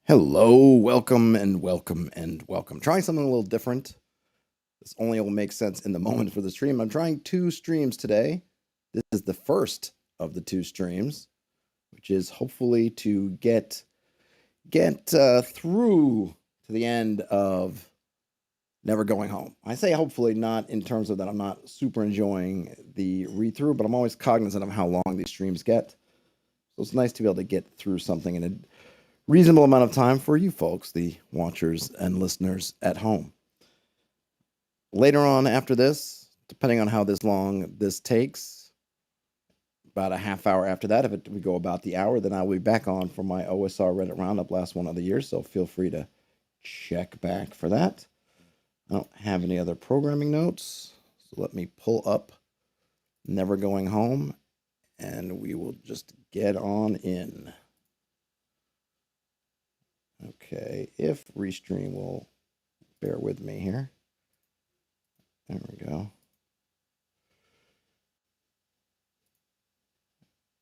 Hello, welcome and welcome and welcome. Trying something a little different. This only will make sense in the moment for the stream. I'm trying two streams today. This is the first of the two streams, which is hopefully to get through to the end of Never Going Home. I say hopefully, not in terms of that I'm not super enjoying the read through, but I'm always cognizant of how long these streams get. So it's nice to be able to get through something in a reasonable amount of time for you folks, the watchers and listeners at home. Later on after this, depending on how long this takes, about a half hour after that, if we go about the hour, then I'll be back on for my OSR Reddit Roundup, last one of the year, so feel free to check back for that. I don't have any other programming notes, so let me pull up Never Going Home, and we will just get on in. Okay, if Restream will bear with me here. There we go.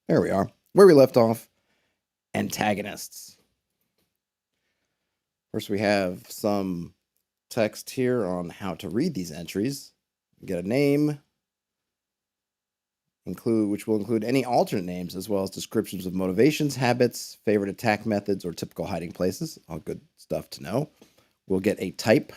There we are. Where we left off, Antagonists. First, we have some text here on how to read these entries. Get a name, which will include any alternate names, as well as descriptions of motivations, habits, favorite attack methods, or typical hiding places. All good stuff to know. We'll get a type.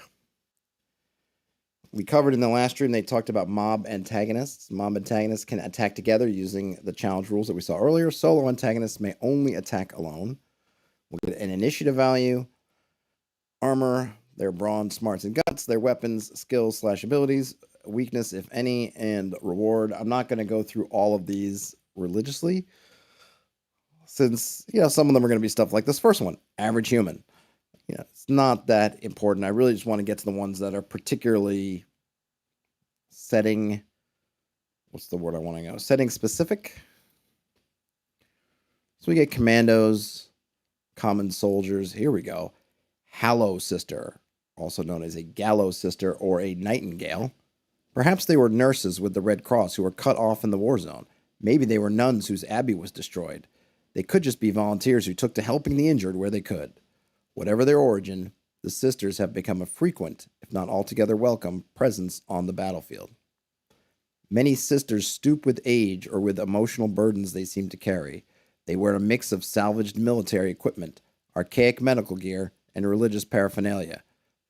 We covered in the last stream, they talked about mob antagonists. Mob antagonists can attack together using the challenge rules that we saw earlier. Solo antagonists may only attack alone. We'll get an initiative value, armor, their brawn, smarts, and guts, their weapons, skills / abilities, weakness, if any, and reward. I'm not going to go through all of these religiously, since some of them are going to be stuff like this first one, average human. It's not that important. I really just want to get to the ones that are particularly setting. What's the word I want to go? Setting specific. So we get commandos, common soldiers. Here we go. Hallow Sister, also known as a Gallow Sister or a Nightingale. Perhaps they were nurses with the Red Cross who were cut off in the war zone. Maybe they were nuns whose abbey was destroyed. They could just be volunteers who took to helping the injured where they could. Whatever their origin, the sisters have become a frequent, if not altogether welcome, presence on the battlefield. Many sisters stoop with age or with emotional burdens they seem to carry. They wear a mix of salvaged military equipment, archaic medical gear, and religious paraphernalia,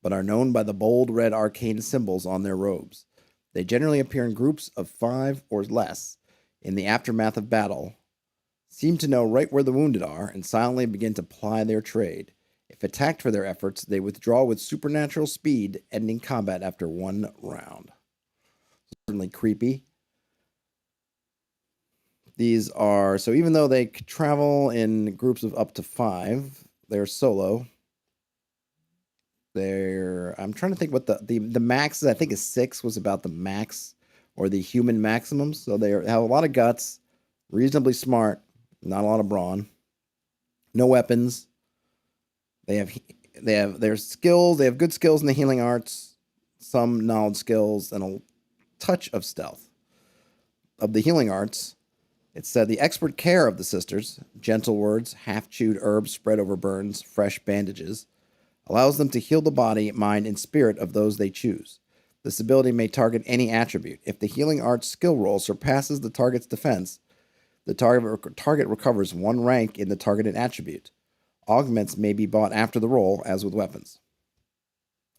but are known by the bold red arcane symbols on their robes. They generally appear in groups of 5 or less in the aftermath of battle, seem to know right where the wounded are, and silently begin to ply their trade. If attacked for their efforts, they withdraw with supernatural speed, ending combat after 1 round. Certainly creepy. These are, so even though they travel in groups of up to 5, they're solo. I'm trying to think what the max is. I think is 6 was about the max or the human maximum. So they have a lot of guts, reasonably smart, not a lot of brawn, no weapons. They have their skills. They have good skills in the healing arts, some knowledge skills, and a touch of stealth. Of the healing arts, it said the expert care of the sisters, gentle words, half-chewed herbs spread over burns, fresh bandages, allows them to heal the body, mind, and spirit of those they choose. This ability may target any attribute. If the healing arts skill roll surpasses the target's defense, the target recovers 1 rank in the targeted attribute. Augments may be bought after the roll, as with weapons.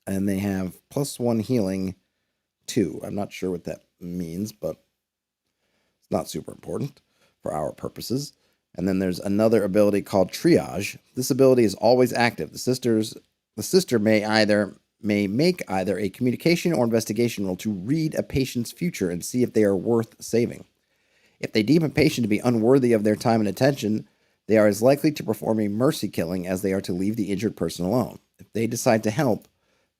And they have +1 healing 2. I'm not sure what that means, but it's not super important for our purposes. And then there's another ability called Triage. This ability is always active. The sister may make either a communication or investigation roll to read a patient's future and see if they are worth saving. If they deem a patient to be unworthy of their time and attention, they are as likely to perform a mercy killing as they are to leave the injured person alone. If they decide to help,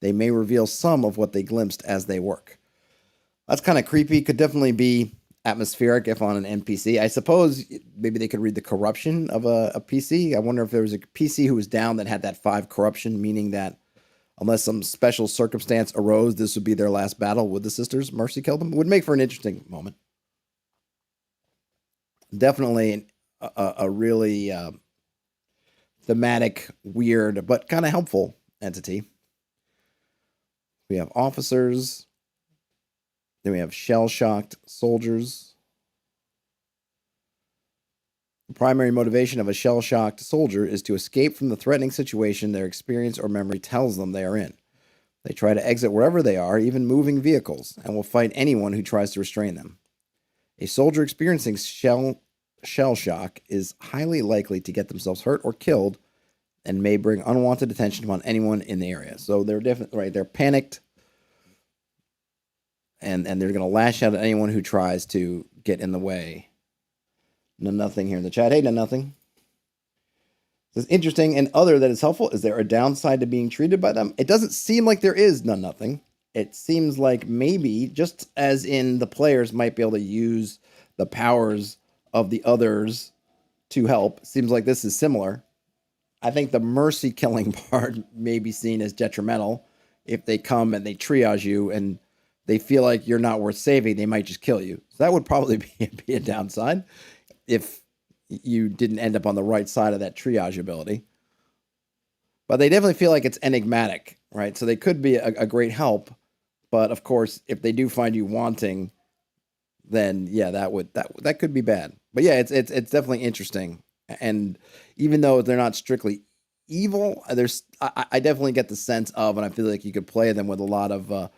they may reveal some of what they glimpsed as they work. That's kind of creepy. Could definitely be atmospheric if on an NPC. I suppose maybe they could read the corruption of a PC. I wonder if there was a PC who was down that had that 5 corruption, meaning that unless some special circumstance arose, this would be their last battle with the sisters. Mercy killed them. It would make for an interesting moment. Definitely a really thematic, weird, but kind of helpful entity. We have officers. Then we have shell-shocked soldiers. The primary motivation of a shell-shocked soldier is to escape from the threatening situation their experience or memory tells them they are in. They try to exit wherever they are, even moving vehicles, and will fight anyone who tries to restrain them. A soldier experiencing shell shock is highly likely to get themselves hurt or killed and may bring unwanted attention upon anyone in the area. So they're definitely right. They're panicked, and they're going to lash out at anyone who tries to get in the way. Nothing here in the chat. Hey, nothing. This is interesting, and other that is helpful. Is there a downside to being treated by them? It doesn't seem like there is nothing. It seems like maybe, just as in the players might be able to use the powers of the others to help, seems like this is similar. I think the mercy killing part may be seen as detrimental. If they come and they triage you and they feel like you're not worth saving, they might just kill you. So that would probably be a downside if you didn't end up on the right side of that triage ability. But they definitely feel like it's enigmatic, right? So they could be a great help. But of course, if they do find you wanting, then yeah, that could be bad. But yeah, it's definitely interesting. And even though they're not strictly evil, I definitely get the sense of, and I feel like you could play them with a lot of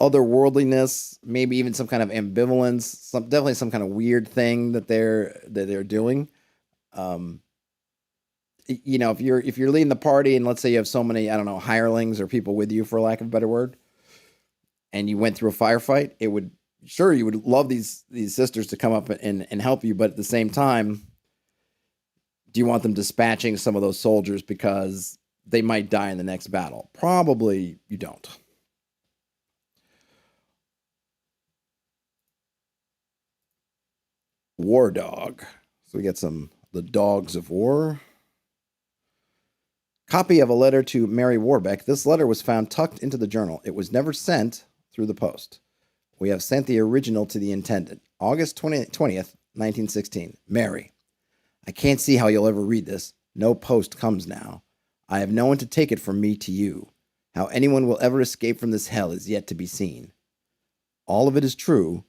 otherworldliness, maybe even some kind of ambivalence, definitely some kind of weird thing that they're doing. You know, if you're leading the party, and let's say you have so many, I don't know, hirelings or people with you, for lack of a better word, and you went through a firefight, you would love these sisters to come up and help you, but at the same time, do you want them dispatching some of those soldiers because they might die in the next battle? Probably you don't. War Dog. So we get the Dogs of War. Copy of a letter to Mary Warbeck. This letter was found tucked into the journal. It was never sent through the post. We have sent the original to the intended. August 20th, 1916. Mary, I can't see how you'll ever read this. No post comes now. I have no one to take it from me to you. How anyone will ever escape from this hell is yet to be seen. All of it is true,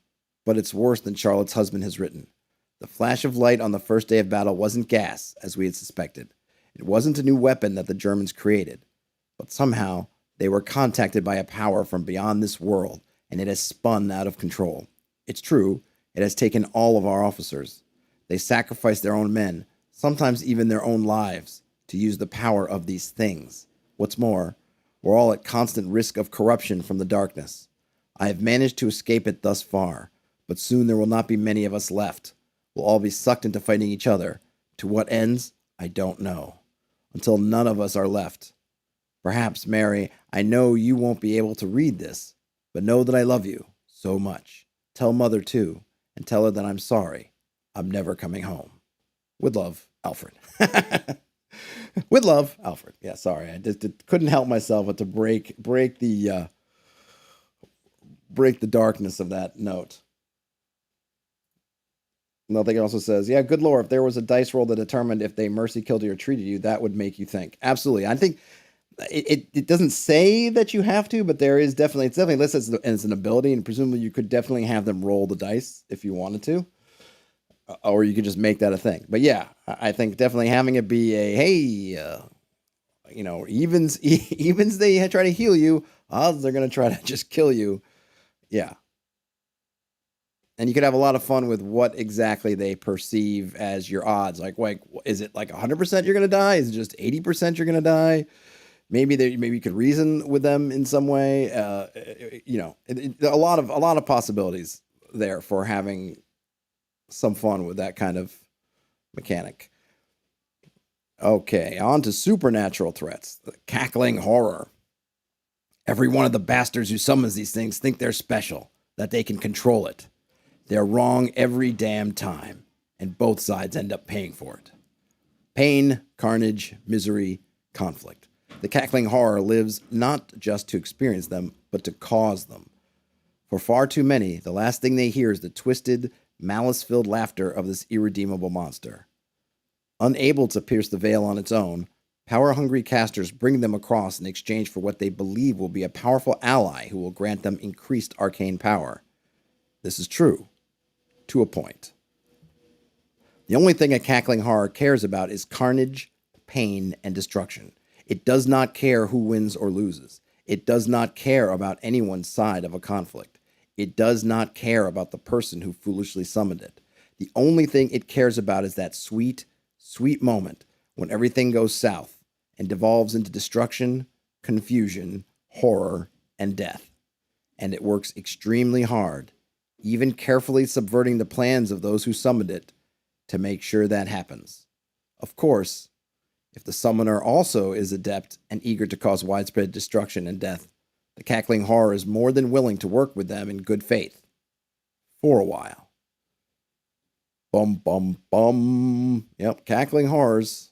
but it's worse than Charlotte's husband has written. The flash of light on the first day of battle wasn't gas, as we had suspected. It wasn't a new weapon that the Germans created. But somehow, they were contacted by a power from beyond this world, and it has spun out of control. It's true, it has taken all of our officers. They sacrificed their own men, sometimes even their own lives, to use the power of these things. What's more, we're all at constant risk of corruption from the darkness. I have managed to escape it thus far, but soon there will not be many of us left. We'll all be sucked into fighting each other. To what ends, I don't know. Until none of us are left. Perhaps, Mary, I know you won't be able to read this, but know that I love you so much. Tell Mother, too, and tell her that I'm sorry. I'm never coming home. With love, Alfred. With love, Alfred. Yeah, sorry. I just couldn't help myself but to break the darkness of that note. Nothing also says, yeah, good lore. If there was a dice roll that determined if they mercy killed you or treated you, that would make you think. Absolutely. I think it doesn't say that you have to, but it's definitely listed as an ability, and presumably you could definitely have them roll the dice if you wanted to, or you could just make that a thing. But yeah, I think definitely having it be a, hey, evens they try to heal you, odds they're going to try to just kill you. Yeah. And you could have a lot of fun with what exactly they perceive as your odds. Like, is it like 100% you're going to die? Is it just 80% you're going to die? Maybe you could reason with them in some way. A lot of possibilities there for having some fun with that kind of mechanic. Okay, on to supernatural threats. The cackling horror. Every one of the bastards who summons these things think they're special, that they can control it. They're wrong every damn time, and both sides end up paying for it. Pain, carnage, misery, conflict. The cackling horror lives not just to experience them, but to cause them. For far too many, the last thing they hear is the twisted, malice-filled laughter of this irredeemable monster. Unable to pierce the veil on its own, power-hungry casters bring them across in exchange for what they believe will be a powerful ally who will grant them increased arcane power. This is true, to a point. The only thing a cackling horror cares about is carnage, pain, and destruction. It does not care who wins or loses. It does not care about anyone's side of a conflict. It does not care about the person who foolishly summoned it. The only thing it cares about is that sweet, sweet moment when everything goes south and devolves into destruction, confusion, horror, and death. And it works extremely hard, even carefully subverting the plans of those who summoned it, to make sure that happens. Of course, if the summoner also is adept and eager to cause widespread destruction and death, the cackling horror is more than willing to work with them in good faith. For a while. Bum, bum, bum. Yep, cackling horrors.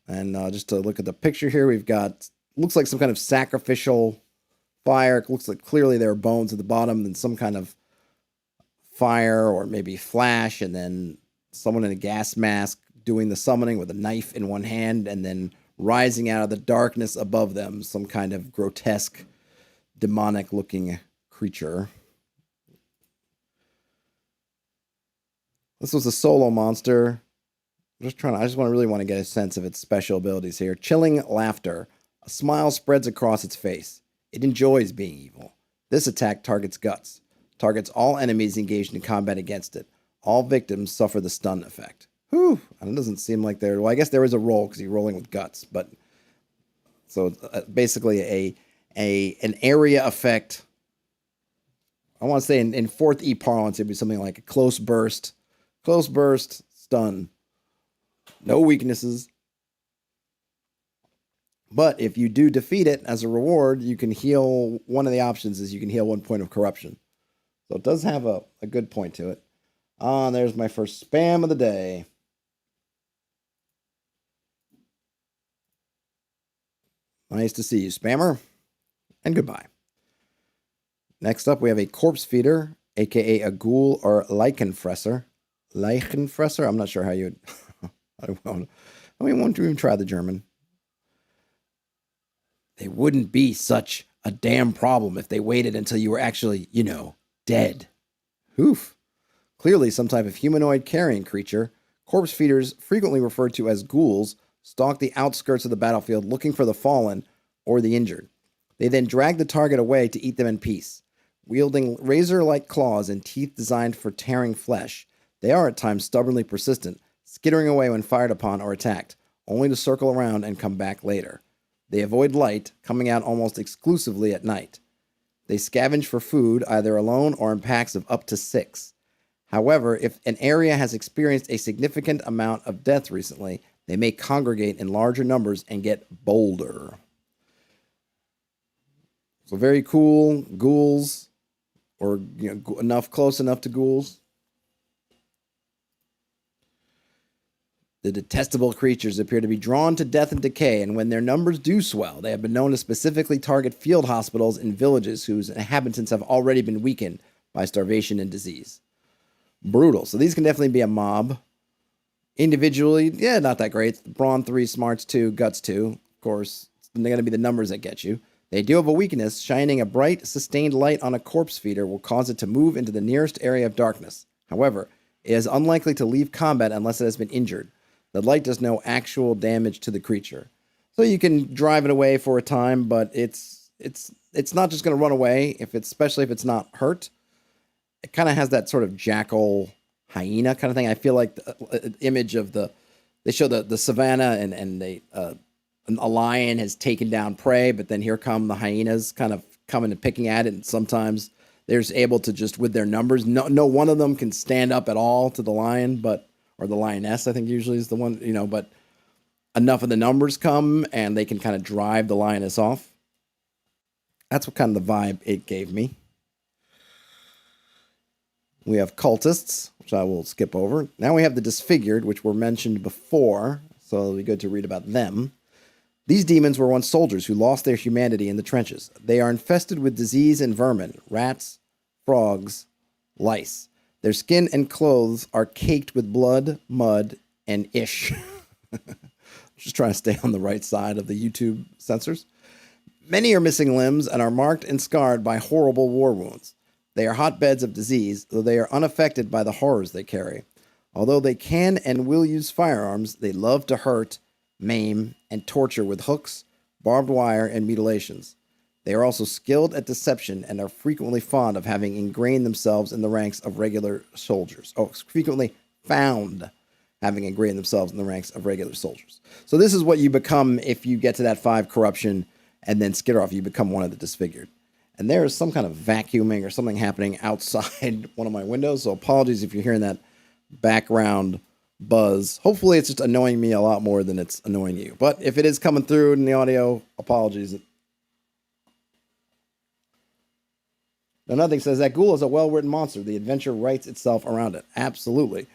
And just to look at the picture here, we've got, looks like some kind of sacrificial fire. It looks like clearly there are bones at the bottom and some kind of fire or maybe flash, and then someone in a gas mask doing the summoning with a knife in one hand, and then rising out of the darkness above them, some kind of grotesque, demonic-looking creature. This was a solo monster. I just really want to get a sense of its special abilities here. Chilling laughter. A smile spreads across its face. It enjoys being evil. This attack targets guts. Targets all enemies engaged in combat against it. All victims suffer the stun effect. Whew. And it doesn't seem like there... Well, I guess there is a roll because you're rolling with guts. But so basically an area effect. I want to say in 4th E parlance, it'd be something like a close burst, stun. No weaknesses. But if you do defeat it as a reward, you can heal... One of the options is you can heal 1 point of corruption. So it does have a good point to it. There's my first spam of the day. Nice to see you, spammer. And goodbye. Next up, we have a corpse feeder, aka a ghoul or Leichenfresser. Leichenfresser? I'm not sure how you would... I won't even try the German. They wouldn't be such a damn problem if they waited until you were actually, dead. Oof. Clearly some type of humanoid carrion creature, corpse feeders, frequently referred to as ghouls, stalk the outskirts of the battlefield looking for the fallen or the injured. They then drag the target away to eat them in peace. Wielding razor-like claws and teeth designed for tearing flesh, they are at times stubbornly persistent, skittering away when fired upon or attacked, only to circle around and come back later. They avoid light, coming out almost exclusively at night. They scavenge for food, either alone or in packs of up to 6. However, if an area has experienced a significant amount of death recently, they may congregate in larger numbers and get bolder. So very cool. Ghouls, or close enough to ghouls. The detestable creatures appear to be drawn to death and decay, and when their numbers do swell, they have been known to specifically target field hospitals in villages whose inhabitants have already been weakened by starvation and disease. Brutal. So these can definitely be a mob. Individually, not that great. Brawn 3, Smarts 2, Guts 2. Of course, they're going to be the numbers that get you. They do have a weakness. Shining a bright, sustained light on a corpse feeder will cause it to move into the nearest area of darkness. However, it is unlikely to leave combat unless it has been injured. The light does no actual damage to the creature. So you can drive it away for a time, but it's not just going to run away, especially if it's not hurt. It kind of has that sort of jackal hyena kind of thing. I feel like the image of they show the savannah and a lion has taken down prey, but then here come the hyenas kind of coming and picking at it, and sometimes they're able to just, with their numbers, no one of them can stand up at all to the lion, or the lioness, I think usually is the one, but enough of the numbers come and they can kind of drive the lioness off. That's what kind of the vibe it gave me. We have cultists, which I will skip over. Now we have the disfigured, which were mentioned before, so it'll be good to read about them. These demons were once soldiers who lost their humanity in the trenches. They are infested with disease and vermin, rats, frogs, lice. Their skin and clothes are caked with blood, mud, and ish. Just trying to stay on the right side of the YouTube censors. Many are missing limbs and are marked and scarred by horrible war wounds. They are hotbeds of disease, though they are unaffected by the horrors they carry. Although they can and will use firearms, they love to hurt, maim, and torture with hooks, barbed wire, and mutilations. They are also skilled at deception and are frequently fond of having ingrained themselves in the ranks of regular soldiers. Frequently found having ingrained themselves in the ranks of regular soldiers. So this is what you become if you get to that 5 corruption and then skitter off. You become one of the disfigured. And there is some kind of vacuuming or something happening outside one of my windows. So apologies if you're hearing that background buzz. Hopefully it's just annoying me a lot more than it's annoying you. But if it is coming through in the audio, apologies. Now, nothing says that ghoul is a well-written monster. The adventure writes itself around it. Absolutely.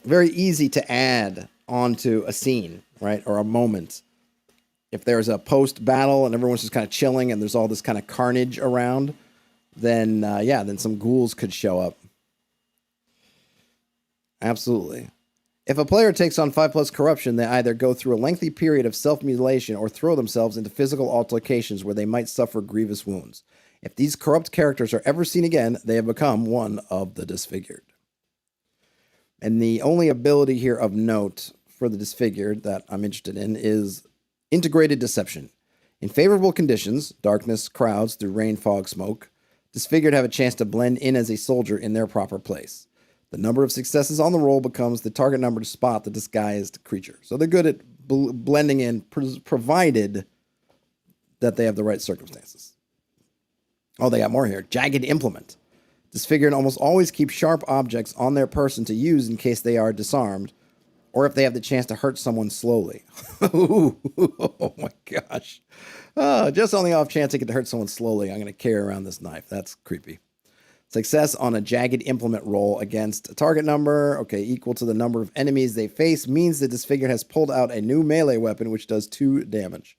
Very easy to add onto a scene, right? Or a moment. If there's a post-battle and everyone's just kind of chilling and there's all this kind of carnage around, then, then some ghouls could show up. Absolutely. If a player takes on 5+ corruption, they either go through a lengthy period of self-mutilation or throw themselves into physical altercations where they might suffer grievous wounds. If these corrupt characters are ever seen again, they have become one of the disfigured. And the only ability here of note for the disfigured that I'm interested in is integrated deception. In favorable conditions, darkness, crowds through rain, fog, smoke, disfigured have a chance to blend in as a soldier in their proper place. The number of successes on the roll becomes the target number to spot the disguised creature. So they're good at blending in, provided that they have the right circumstances. Oh, they got more here. Jagged implement. Disfigured almost always keep sharp objects on their person to use in case they are disarmed, or if they have the chance to hurt someone slowly. Oh my gosh. Just on the off chance I get to hurt someone slowly, I'm going to carry around this knife. That's creepy. Success on a jagged implement roll against a target number, equal to the number of enemies they face, means the disfigured has pulled out a new melee weapon which does 2 damage.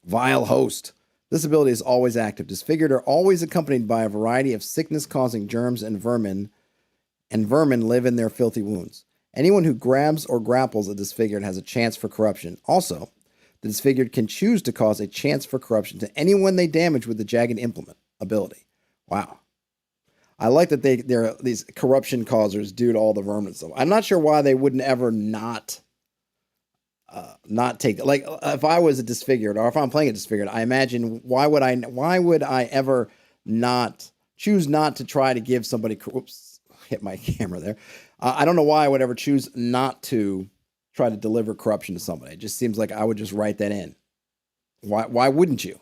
Vile host. This ability is always active. Disfigured are always accompanied by a variety of sickness-causing germs and vermin live in their filthy wounds. Anyone who grabs or grapples a disfigured has a chance for corruption. Also, the disfigured can choose to cause a chance for corruption to anyone they damage with the jagged implement ability. Wow. I like that they're these corruption causers due to all the vermin stuff. I'm not sure why they wouldn't ever not take that. Like if I was a disfigured or if I'm playing a disfigured, I imagine why would I ever not choose not to try to give somebody, whoops, hit my camera there. I don't know why I would ever choose not to try to deliver corruption to somebody. It just seems like I would just write that in. Why wouldn't you?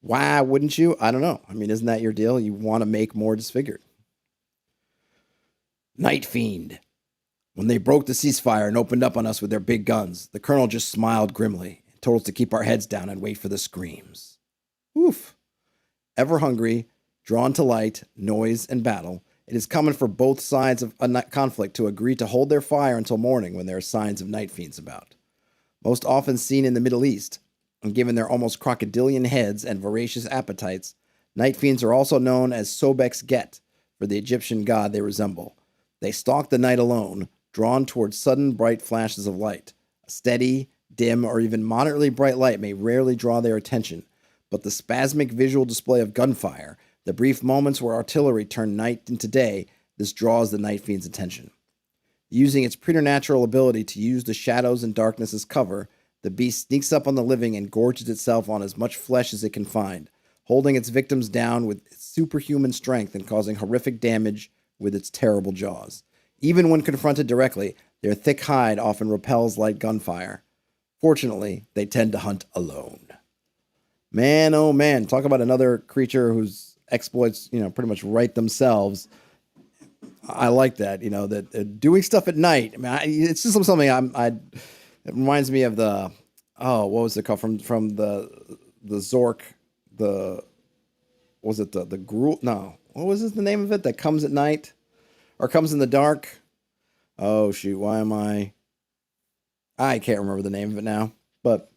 Why wouldn't you? I don't know. I mean, isn't that your deal? You want to make more disfigured. Night Fiend. When they broke the ceasefire and opened up on us with their big guns, the colonel just smiled grimly and told us to keep our heads down and wait for the screams. Oof. Ever hungry, drawn to light, noise, and battle, it is common for both sides of a conflict to agree to hold their fire until morning when there are signs of Night Fiends about. Most often seen in the Middle East, and given their almost crocodilian heads and voracious appetites, Night Fiends are also known as Sobek's Get, for the Egyptian god they resemble. They stalk the night alone, drawn towards sudden bright flashes of light. A steady, dim, or even moderately bright light may rarely draw their attention, but the spasmic visual display of gunfire, the brief moments where artillery turn night into day, this draws the Night Fiend's attention. Using its preternatural ability to use the shadows and darkness as cover, the beast sneaks up on the living and gorges itself on as much flesh as it can find, holding its victims down with superhuman strength and causing horrific damage with its terrible jaws. Even when confronted directly, their thick hide often repels light gunfire. Fortunately, they tend to hunt alone. Man, oh man, talk about another creature whose exploits, pretty much write themselves. I like that, that doing stuff at night. I mean, it's just something it reminds me of the, what was it called from the Zork, was it the Gruul? No, what was the name of it that comes at night or comes in the dark? Oh shoot, why am I can't remember the name of it now. But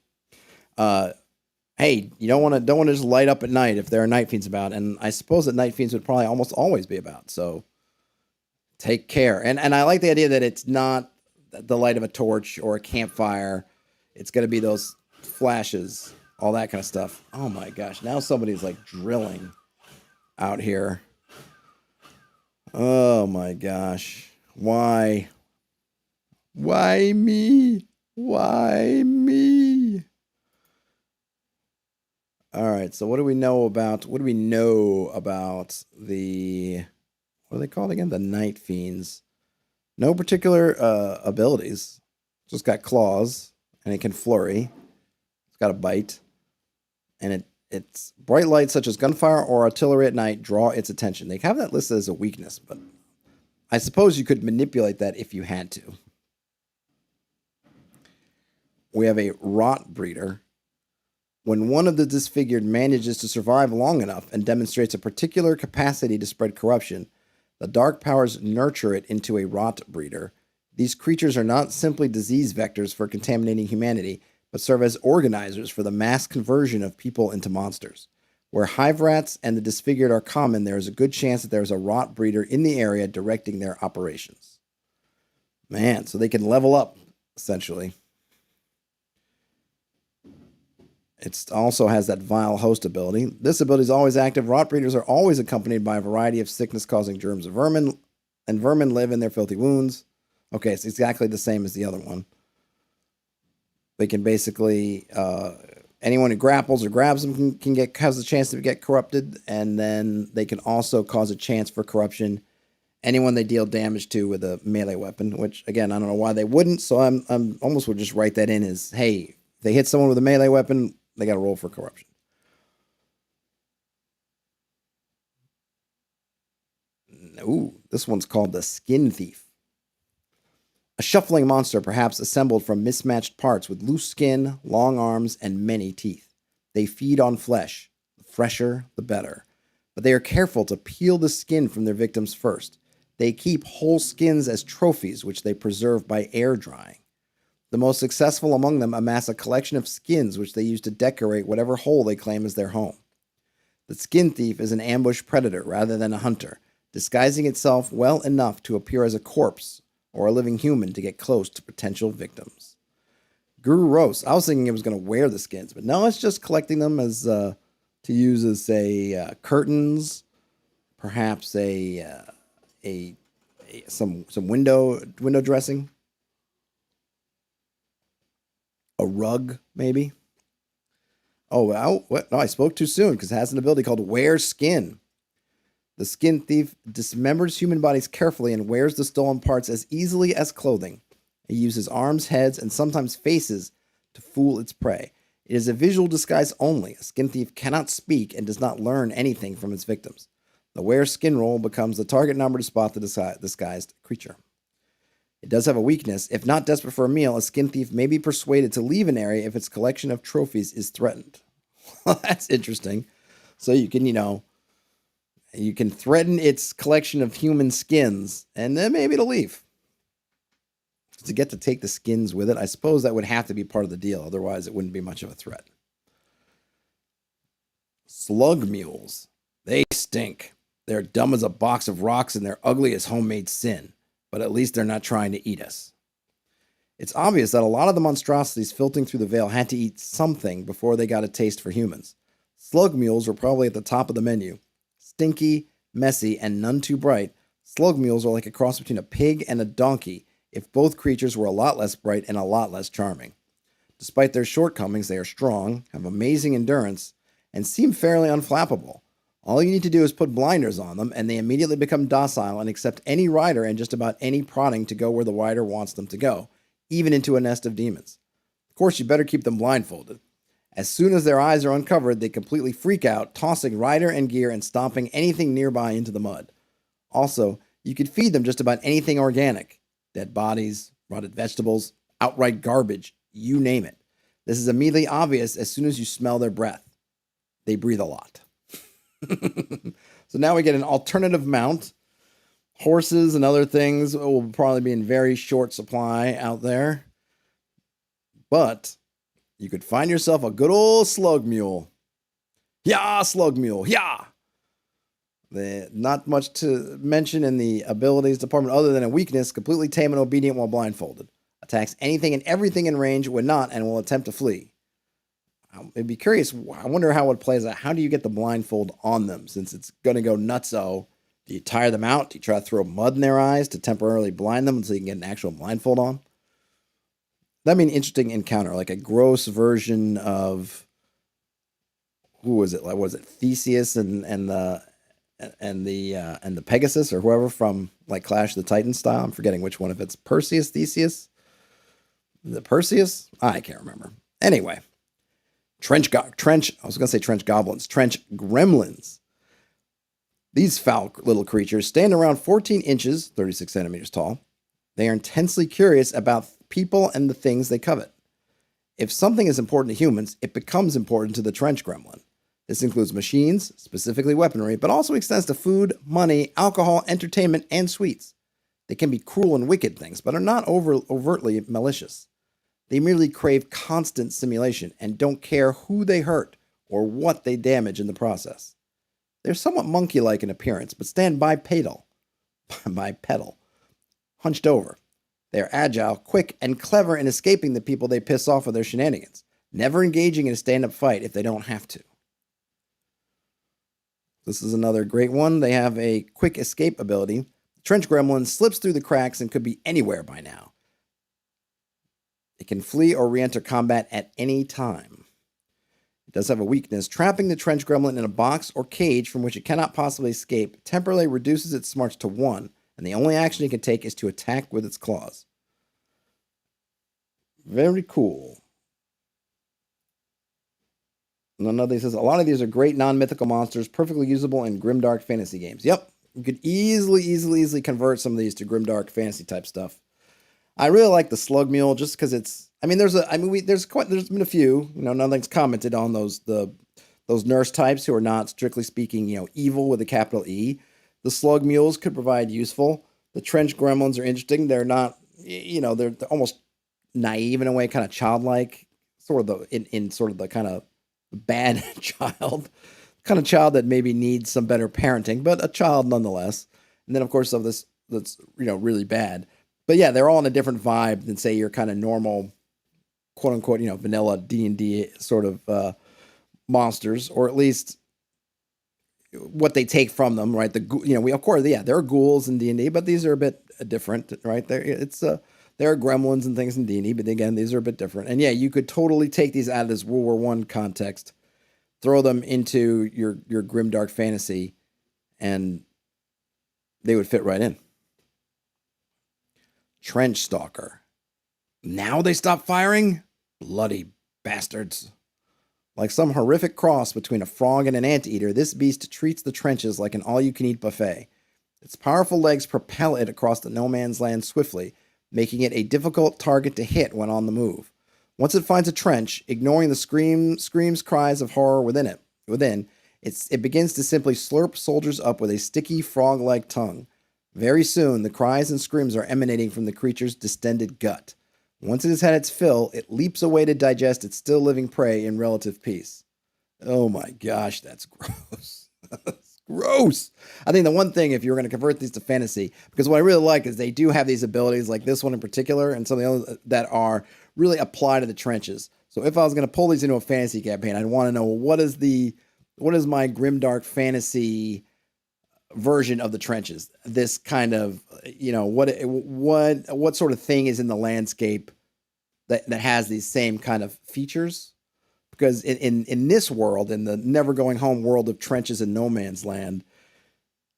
hey, you don't want to just light up at night if there are Night Fiends about, and I suppose that Night Fiends would probably almost always be about. So take care. And I like the idea that it's not the light of a torch or a campfire. It's going to be those flashes, all that kind of stuff. Oh my gosh. Now somebody's like drilling out here. Oh my gosh. Why? Why me? Why me? All right. So what do we know about the, what are they called again? The Night Fiends. No particular abilities. Just got claws, and it can flurry. It's got a bite, and it's bright lights such as gunfire or artillery at night draw its attention. They have that listed as a weakness, but I suppose you could manipulate that if you had to. We have a rot breeder. When one of the disfigured manages to survive long enough and demonstrates a particular capacity to spread corruption, the dark powers nurture it into a rot breeder. These creatures are not simply disease vectors for contaminating humanity, but serve as organizers for the mass conversion of people into monsters. Where hive rats and the disfigured are common, there is a good chance that there is a rot breeder in the area directing their operations. Man, so they can level up, essentially. It also has that vile host ability. This ability is always active. Rot breeders are always accompanied by a variety of sickness-causing germs of vermin, and vermin live in their filthy wounds. Okay, it's exactly the same as the other one. They can basically, anyone who grapples or grabs them has a chance to get corrupted, and then they can also cause a chance for corruption anyone they deal damage to with a melee weapon, which, again, I don't know why they wouldn't, so I'm almost would just write that in as, hey, if they hit someone with a melee weapon, they got to roll for corruption. Ooh, this one's called the Skin Thief. A shuffling monster perhaps assembled from mismatched parts with loose skin, long arms, and many teeth. They feed on flesh. The fresher, the better. But they are careful to peel the skin from their victims first. They keep whole skins as trophies, which they preserve by air drying. The most successful among them amass a collection of skins which they use to decorate whatever hole they claim as their home. The skin thief is an ambush predator rather than a hunter, disguising itself well enough to appear as a corpse or a living human to get close to potential victims. Guru Rose. I was thinking it was going to wear the skins, but no, it's just collecting them as to use as, say, curtains, perhaps some window dressing. A rug, maybe. Oh, well, what? No, I spoke too soon because it has an ability called Wear Skin. The skin thief dismembers human bodies carefully and wears the stolen parts as easily as clothing. It uses arms, heads, and sometimes faces to fool its prey. It is a visual disguise only. A skin thief cannot speak and does not learn anything from its victims. The Wear Skin roll becomes the target number to spot the disguised creature. It does have a weakness. If not desperate for a meal, a skin thief may be persuaded to leave an area if its collection of trophies is threatened. Well, that's interesting. So you can, you can threaten its collection of human skins, and then maybe it'll leave. To get to take the skins with it, I suppose that would have to be part of the deal. Otherwise, it wouldn't be much of a threat. Slug mules. They stink. They're dumb as a box of rocks, and they're ugly as homemade sin. But at least they're not trying to eat us. It's obvious that a lot of the monstrosities filtering through the veil had to eat something before they got a taste for humans. Slug mules were probably at the top of the menu. Stinky, messy, and none too bright, slug mules are like a cross between a pig and a donkey if both creatures were a lot less bright and a lot less charming. Despite their shortcomings, they are strong, have amazing endurance, and seem fairly unflappable. All you need to do is put blinders on them, and they immediately become docile and accept any rider and just about any prodding to go where the rider wants them to go, even into a nest of demons. Of course, you better keep them blindfolded. As soon as their eyes are uncovered, they completely freak out, tossing rider and gear and stomping anything nearby into the mud. Also, you could feed them just about anything organic. Dead bodies, rotted vegetables, outright garbage, you name it. This is immediately obvious as soon as you smell their breath. They breathe a lot. So now we get an alternative mount. Horses and other things will probably be in very short supply out there. But you could find yourself a good old slug mule. Yeah, slug mule. Yeah. Not much to mention in the abilities department other than a weakness, completely tame and obedient while blindfolded. attacks anything and everything in range when not, and will attempt to flee. I'd be curious. I wonder how it plays out. How do you get the blindfold on them since it's going to go nutso? Do you tire them out? Do you try to throw mud in their eyes to temporarily blind them so you can get an actual blindfold on? That'd be an interesting encounter, like a gross version of who was it? Like, was it Theseus and the Pegasus or whoever from like Clash of the Titans style? I'm forgetting which one. If it's Perseus, Theseus, the Perseus, I can't remember. Anyway, trench. I was gonna say trench goblins, trench gremlins. These foul little creatures stand around 14 inches, 36 centimeters tall. They are intensely curious about people and the things they covet. If something is important to humans, it becomes important to the trench gremlin. This includes machines, specifically weaponry, but also extends to food, money, alcohol, entertainment, and sweets. They can be cruel and wicked things, but are not overtly malicious. They merely crave constant stimulation and don't care who they hurt or what they damage in the process. They're somewhat monkey-like in appearance, but stand bipedal, hunched over. They are agile, quick, and clever in escaping the people they piss off with their shenanigans, never engaging in a stand-up fight if they don't have to. This is another great one. They have a quick escape ability. The trench gremlin slips through the cracks and could be anywhere by now. It can flee or re-enter combat at any time. It does have a weakness. Trapping the trench gremlin in a box or cage from which it cannot possibly escape temporarily reduces its smarts to 1, and the only action it can take is to attack with its claws. Very cool. And another says, a lot of these are great non-mythical monsters, perfectly usable in grimdark fantasy games. Yep, you could easily convert some of these to grimdark fantasy type stuff. I really like the slug mule just because it's. I mean, there's been a few. Nothing's commented on those nurse types who are not strictly speaking, evil with a capital E. The slug mules could provide useful. The trench gremlins are interesting. They're not, they're almost naive in a way, kind of childlike, sort of in sort of the kind of bad child, kind of child that maybe needs some better parenting, but a child nonetheless. And then of course of this that's really bad. But yeah, they're all in a different vibe than say your kind of normal, quote unquote, vanilla D&D sort of monsters, or at least what they take from them, right? There are ghouls in D&D, but these are a bit different, right? There are gremlins and things in D&D, but again, these are a bit different. And yeah, you could totally take these out of this World War I context, throw them into your grimdark fantasy, and they would fit right in. Trench Stalker. Now they stop firing? Bloody bastards. Like some horrific cross between a frog and an anteater, this beast treats the trenches like an all-you-can-eat buffet. Its powerful legs propel it across the no man's land swiftly, making it a difficult target to hit when on the move. Once it finds a trench, ignoring the screams, cries of horror within it begins to simply slurp soldiers up with a sticky frog-like tongue. Very soon, the cries and screams are emanating from the creature's distended gut. Once it has had its fill, it leaps away to digest its still living prey in relative peace. Oh my gosh, that's gross. That's gross. I think the one thing, if you're going to convert these to fantasy, because what I really like is they do have these abilities, like this one in particular, and some of the others that are really apply to the trenches. So if I was going to pull these into a fantasy campaign, I'd want to know what is my grimdark fantasy version of the trenches. This kind of, what sort of thing is in the landscape that has these same kind of features? Because in this world, in the never going home world of trenches and no man's land,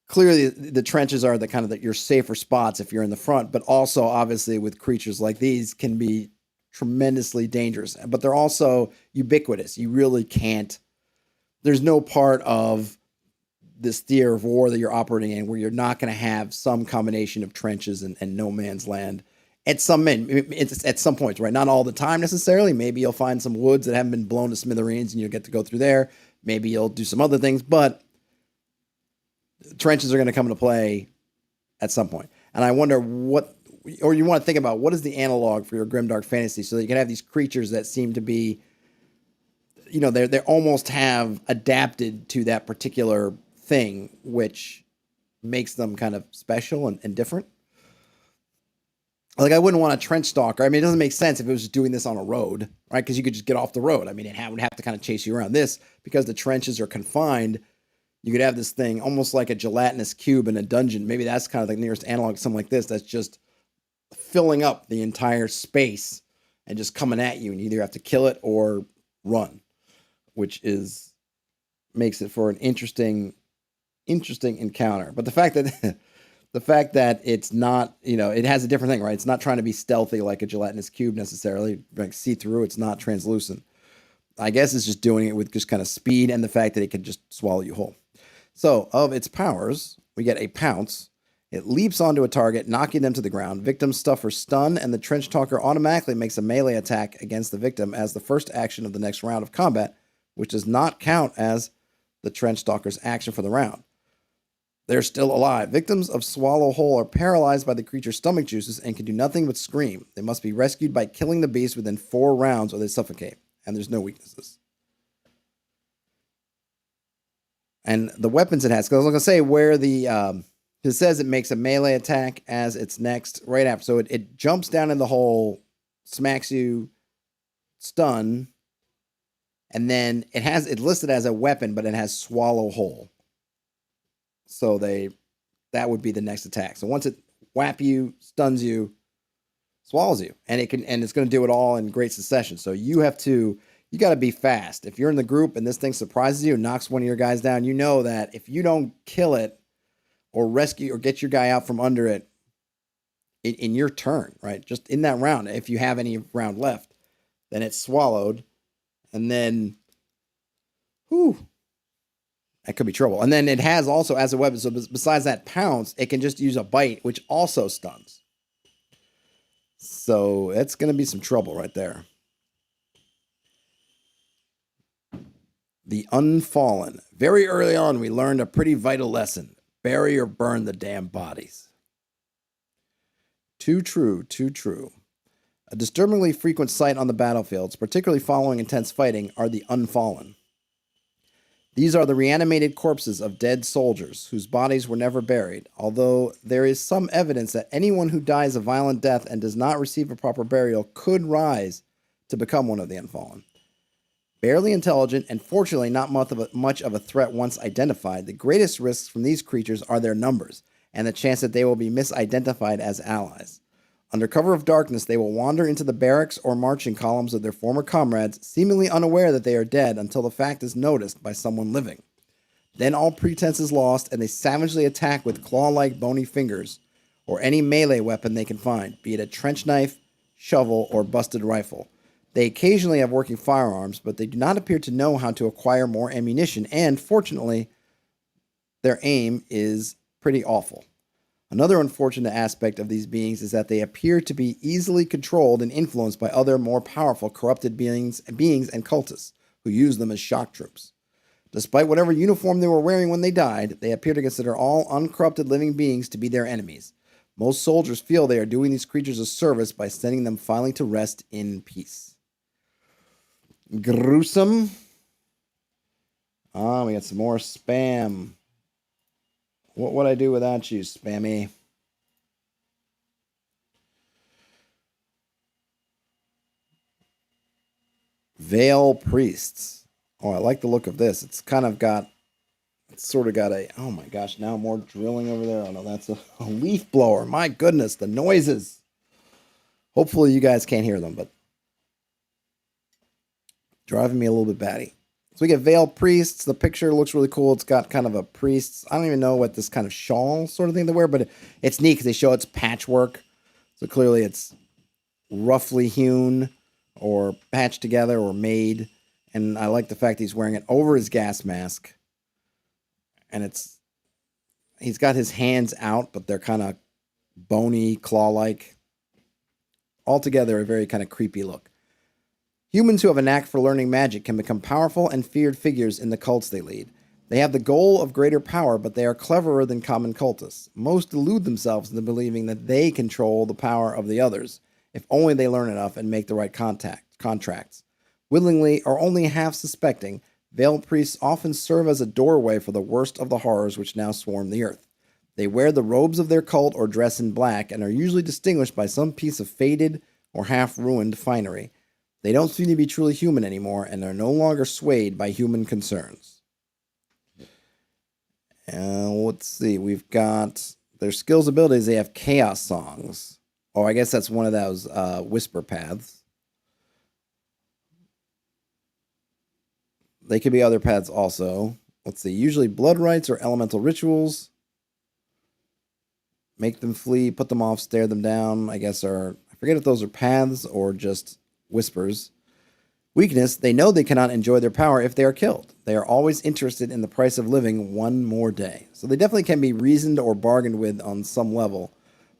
clearly the trenches are the kind of your safer spots if you're in the front, but also obviously with creatures like these can be tremendously dangerous, but they're also ubiquitous. You really can't, there's no part of this theater of war that you're operating in where you're not going to have some combination of trenches and no man's land at some points, right? Not all the time necessarily. Maybe you'll find some woods that haven't been blown to smithereens and you'll get to go through there. Maybe you'll do some other things, but trenches are going to come into play at some point. And I wonder you want to think about what is the analog for your grimdark fantasy so that you can have these creatures that seem to be, they almost have adapted to that particular thing, which makes them kind of special and different. Like, I wouldn't want a trench stalker. I mean, it doesn't make sense if it was just doing this on a road, right? Because you could just get off the road. I mean, would have to kind of chase you around. This, because the trenches are confined, you could have this thing almost like a gelatinous cube in a dungeon. Maybe that's kind of the nearest analog to something like this that's just filling up the entire space and just coming at you, and you either have to kill it or run, which makes it for an interesting encounter. But the fact that it's not, it has a different thing, right? It's not trying to be stealthy like a gelatinous cube necessarily, like see through. It's not translucent. I guess it's just doing it with just kind of speed and the fact that it can just swallow you whole. So, of its powers, we get a pounce. It leaps onto a target, knocking them to the ground. Victims suffer stun, and the trench talker automatically makes a melee attack against the victim as the first action of the next round of combat, which does not count as the trench stalker's action for the round. They're still alive. Victims of Swallow Whole are paralyzed by the creature's stomach juices and can do nothing but scream. They must be rescued by killing the beast within 4 rounds or they suffocate. And there's no weaknesses. And the weapons it has, because I was going to say where it says it makes a melee attack as its next, right after. So it jumps down in the hole, smacks you, stun, and then it's listed as a weapon, but it has Swallow Whole. So that would be the next attack. So once it whap you, stuns you, swallows you, and it's going to do it all in great succession. So you got to be fast. If you're in the group and this thing surprises you and knocks one of your guys down, you know that if you don't kill it or rescue or get your guy out from under it in your turn, right? Just in that round, if you have any round left, then it's swallowed, and then, that could be trouble. And then it has also as a weapon, so besides that pounce, it can just use a bite, which also stuns. So it's going to be some trouble right there. The Unfallen. Very early on, we learned a pretty vital lesson. Bury or burn the damn bodies. Too true, too true. A disturbingly frequent sight on the battlefields, particularly following intense fighting, are the Unfallen. These are the reanimated corpses of dead soldiers whose bodies were never buried, although there is some evidence that anyone who dies a violent death and does not receive a proper burial could rise to become one of the Unfallen. Barely intelligent and fortunately not much of a threat once identified, the greatest risks from these creatures are their numbers and the chance that they will be misidentified as allies. Under cover of darkness, they will wander into the barracks or marching columns of their former comrades, seemingly unaware that they are dead until the fact is noticed by someone living. Then all pretense is lost, and they savagely attack with claw-like bony fingers, or any melee weapon they can find, be it a trench knife, shovel, or busted rifle. They occasionally have working firearms, but they do not appear to know how to acquire more ammunition, and, fortunately, their aim is pretty awful. Another unfortunate aspect of these beings is that they appear to be easily controlled and influenced by other more powerful corrupted beings and cultists who use them as shock troops. Despite whatever uniform they were wearing when they died, they appear to consider all uncorrupted living beings to be their enemies. Most soldiers feel they are doing these creatures a service by sending them finally to rest in peace. Gruesome. We got some more spam. What would I do without you, Spammy? Veil Priests. Oh, I like the look of this. It's sort of got a, oh my gosh, now more drilling over there. Oh no, that's a leaf blower. My goodness, the noises. Hopefully you guys can't hear them, but driving me a little bit batty. So we get Veil Priests. The picture looks really cool. It's got kind of a priest's, I don't even know what this kind of shawl sort of thing they wear, but it's neat because they show it's patchwork. So clearly it's roughly hewn or patched together or made. And I like the fact he's wearing it over his gas mask. And he's got his hands out, but they're kind of bony, claw-like. Altogether, a very kind of creepy look. Humans who have a knack for learning magic can become powerful and feared figures in the cults they lead. They have the goal of greater power, but they are cleverer than common cultists. Most delude themselves into believing that they control the power of the others, if only they learn enough and make the right contracts. Willingly or only half suspecting, veiled priests often serve as a doorway for the worst of the horrors which now swarm the earth. They wear the robes of their cult or dress in black and are usually distinguished by some piece of faded or half-ruined finery. They don't seem to be truly human anymore and are no longer swayed by human concerns. Let's see. We've got their skills abilities. They have chaos songs. Oh, I guess that's one of those whisper paths. They could be other paths also. Let's see. Usually blood rites or elemental rituals. Make them flee, put them off, stare them down. I guess I forget if those are paths or just whispers. Weakness, they know they cannot enjoy their power if they are killed. They are always interested in the price of living one more day. So they definitely can be reasoned or bargained with on some level.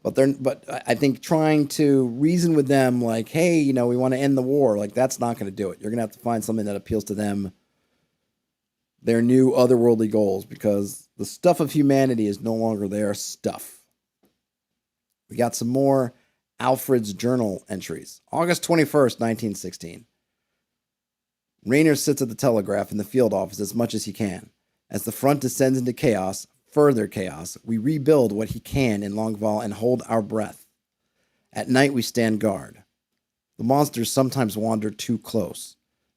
But I think trying to reason with them like, hey, we want to end the war, like that's not going to do it. You're going to have to find something that appeals to them, their new otherworldly goals, because the stuff of humanity is no longer their stuff. We got some more Alfred's journal entries. August 21st, 1916. Raynor sits at the telegraph in the field office as much as he can. As the front descends into chaos, further chaos, we rebuild what he can in Longueval and hold our breath. At night, we stand guard. The monsters sometimes wander too close.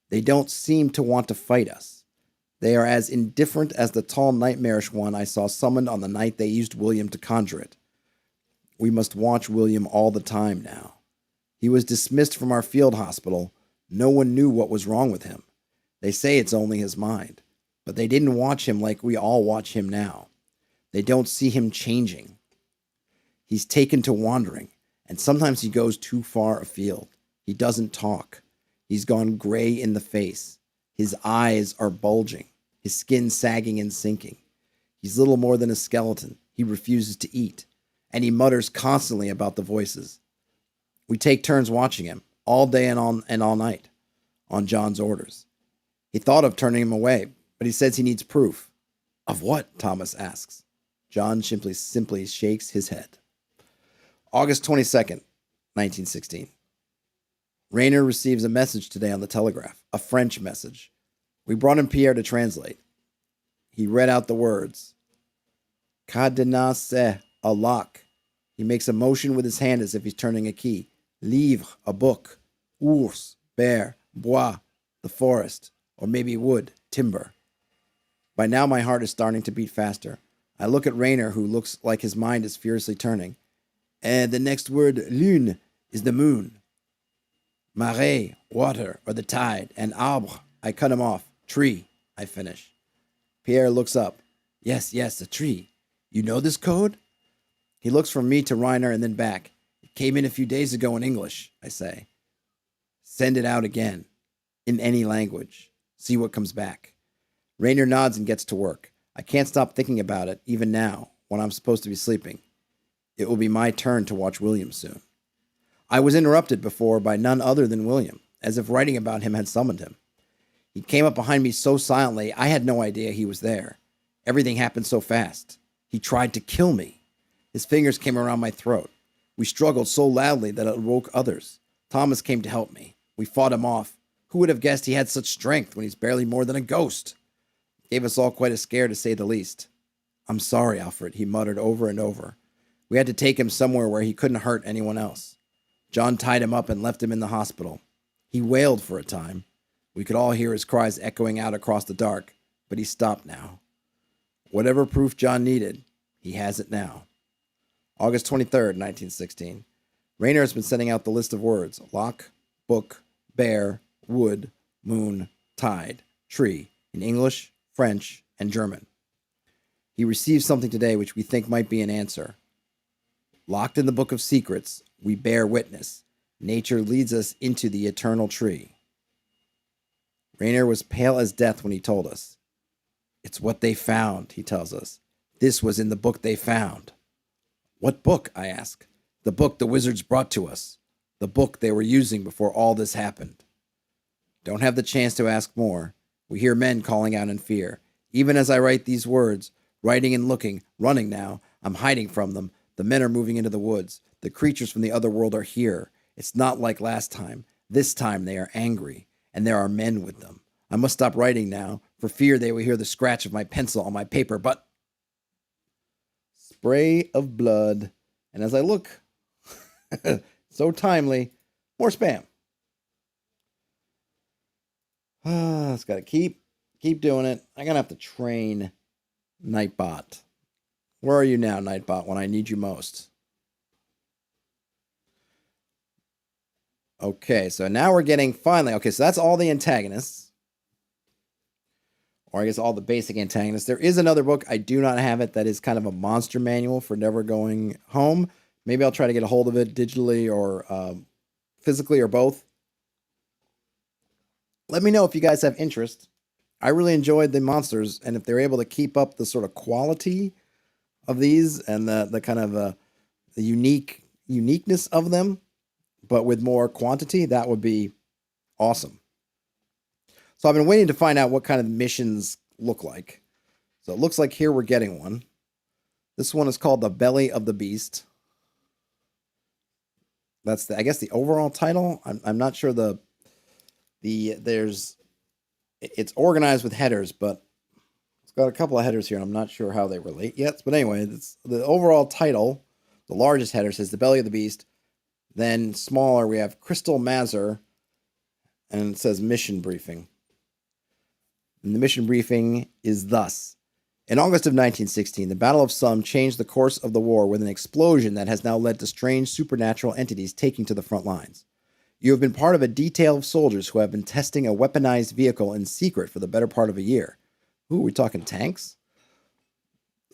They don't seem to want to fight us. They are as indifferent as the tall nightmarish one I saw summoned on the night they used William to conjure it. We must watch William all the time now. He was dismissed from our field hospital. No one knew what was wrong with him. They say it's only his mind, but they didn't watch him like we all watch him now. They don't see him changing. He's taken to wandering, and sometimes he goes too far afield. He doesn't talk. He's gone gray in the face. His eyes are bulging, his skin sagging and sinking. He's little more than a skeleton. He refuses to eat. And he mutters constantly about the voices. We take turns watching him, all day and all night, on John's orders. He thought of turning him away, but he says he needs proof. Of what? Thomas asks. John simply shakes his head. August 22nd, 1916. Raynor receives a message today on the telegraph, a French message. We brought in Pierre to translate. He read out the words. Cadenas a lock. He makes a motion with his hand as if he's turning a key. Livre, a book. Ours, bear, bois, the forest, or maybe wood, timber. By now my heart is starting to beat faster. I look at Raynor, who looks like his mind is furiously turning. And the next word, lune, is the moon. Marée, water, or the tide, and arbre, I cut him off. Tree, I finish. Pierre looks up. Yes, a tree. You know this code? He looks from me to Raynor and then back. It came in a few days ago in English, I say. Send it out again, in any language. See what comes back. Raynor nods and gets to work. I can't stop thinking about it, even now, when I'm supposed to be sleeping. It will be my turn to watch William soon. I was interrupted before by none other than William, as if writing about him had summoned him. He came up behind me so silently, I had no idea he was there. Everything happened so fast. He tried to kill me. His fingers came around my throat. We struggled so loudly that it awoke others. Thomas came to help me. We fought him off. Who would have guessed he had such strength when he's barely more than a ghost? Gave us all quite a scare, to say the least. I'm sorry, Alfred, he muttered over and over. We had to take him somewhere where he couldn't hurt anyone else. John tied him up and left him in the hospital. He wailed for a time. We could all hear his cries echoing out across the dark, but he stopped now. Whatever proof John needed, he has it now. August 23rd, 1916. Raynor has been sending out the list of words. Lock, book, bear, wood, moon, tide, tree, in English, French, and German. He received something today which we think might be an answer. Locked in the book of secrets, we bear witness. Nature leads us into the eternal tree. Raynor was pale as death when he told us. It's what they found, he tells us. This was in the book they found. What book? I ask. The book the wizards brought to us. The book they were using before all this happened. Don't have the chance to ask more. We hear men calling out in fear. Even as I write these words, writing and looking, running now, I'm hiding from them. The men are moving into the woods. The creatures from the other world are here. It's not like last time. This time they are angry, and there are men with them. I must stop writing now, for fear they will hear the scratch of my pencil on my paper, but... spray of blood. And as I look, so timely, more spam. It's got to keep doing it. I'm going to have to train Nightbot. Where are you now, Nightbot, when I need you most? Okay, so now we're getting finally. Okay, so that's all the antagonists. Or I guess all the basic antagonists. There is another book. I do not have it. That is kind of a monster manual for never going home. Maybe I'll try to get a hold of it digitally or physically or both. Let me know if you guys have interest. I really enjoyed the monsters, and if they're able to keep up the sort of quality of these and the kind of the uniqueness of them, but with more quantity, that would be awesome. So I've been waiting to find out what kind of missions look like. So it looks like here we're getting one. This one is called The Belly of the Beast. That's I guess the overall title. I'm not sure it's organized with headers, but it's got a couple of headers here, and I'm not sure how they relate yet. But anyway, it's the overall title. The largest header says The Belly of the Beast. Then smaller, we have Crystal Mazur, and it says Mission Briefing. And the mission briefing is thus. In August of 1916, the Battle of Somme changed the course of the war with an explosion that has now led to strange supernatural entities taking to the front lines. You have been part of a detail of soldiers who have been testing a weaponized vehicle in secret for the better part of a year. Ooh, we talking tanks?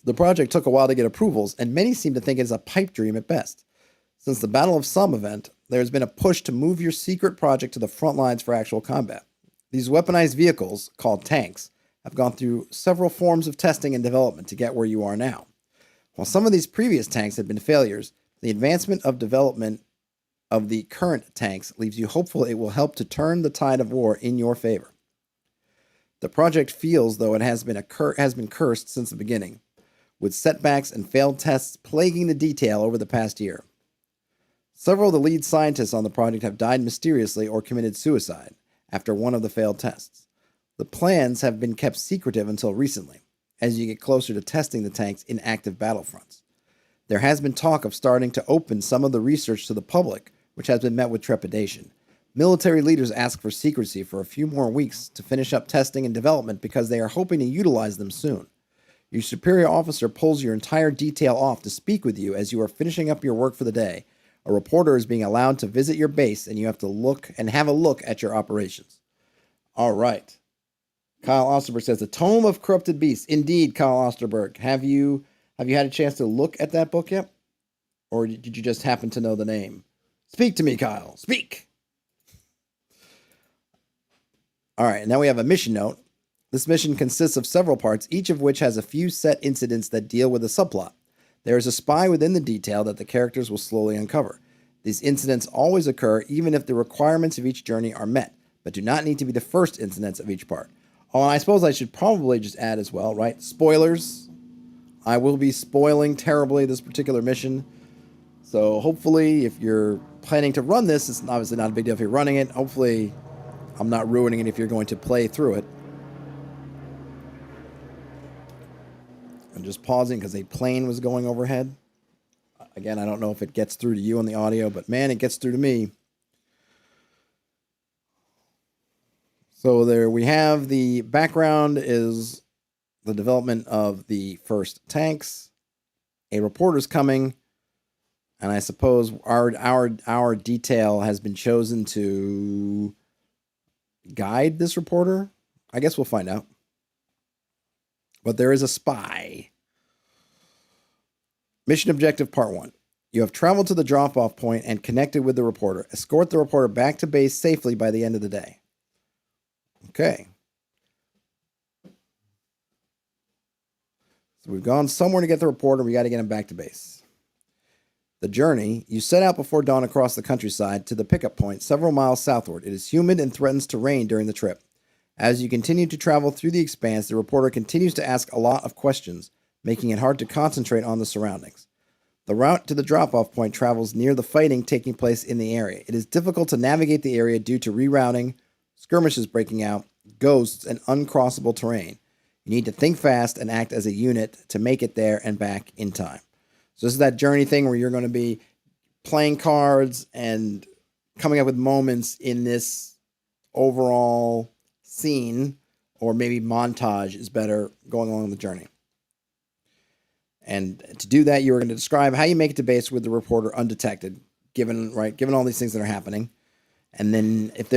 The project took a while to get approvals, and many seem to think it is a pipe dream at best. Since the Battle of Somme event, there has been a push to move your secret project to the front lines for actual combat. These weaponized vehicles, called tanks, have gone through several forms of testing and development to get where you are now. While some of these previous tanks have been failures, the advancement of development of the current tanks leaves you hopeful it will help to turn the tide of war in your favor. The project feels though it has been cursed since the beginning, with setbacks and failed tests plaguing the detail over the past year. Several of the lead scientists on the project have died mysteriously or committed suicide after one of the failed tests. The plans have been kept secretive until recently, as you get closer to testing the tanks in active battlefronts. There has been talk of starting to open some of the research to the public, which has been met with trepidation. Military leaders ask for secrecy for a few more weeks to finish up testing and development because they are hoping to utilize them soon. Your superior officer pulls your entire detail off to speak with you as you are finishing up your work for the day. A reporter is being allowed to visit your base, and you have to have a look at your operations. All right. Kyle Osterberg says, The Tome of Corrupted Beasts. Indeed, Kyle Osterberg. Have you had a chance to look at that book yet? Or did you just happen to know the name? Speak to me, Kyle. Speak. All right, now we have a mission note. This mission consists of several parts, each of which has a few set incidents that deal with a subplot. There is a spy within the detail that the characters will slowly uncover. These incidents always occur even if the requirements of each journey are met, but do not need to be the first incidents of each part. Oh, and I suppose I should probably just add as well, right? Spoilers. I will be spoiling terribly this particular mission. So hopefully, if you're planning to run this, it's obviously not a big deal if you're running it. Hopefully, I'm not ruining it if you're going to play through it. I'm just pausing because a plane was going overhead. Again, I don't know if it gets through to you on the audio, but man, it gets through to me. So there we have the background is the development of the first tanks. A reporter's coming, and I suppose our detail has been chosen to guide this reporter. I guess we'll find out. But there is a spy. Mission objective part 1. You have traveled to the drop-off point and connected with the reporter. Escort the reporter back to base safely by the end of the day. Okay. So we've gone somewhere to get the reporter. We got to get him back to base. The journey, you set out before dawn across the countryside to the pickup point several miles southward. It is humid and threatens to rain during the trip. As you continue to travel through the expanse, the reporter continues to ask a lot of questions, making it hard to concentrate on the surroundings. The route to the drop-off point travels near the fighting taking place in the area. It is difficult to navigate the area due to rerouting, skirmishes breaking out, ghosts, and uncrossable terrain. You need to think fast and act as a unit to make it there and back in time. So this is that journey thing where you're going to be playing cards and coming up with moments in this overall scene, or maybe montage is better, going along the journey. And to do that, you are going to describe how you make it to base with the reporter undetected, given all these things that are happening. And then if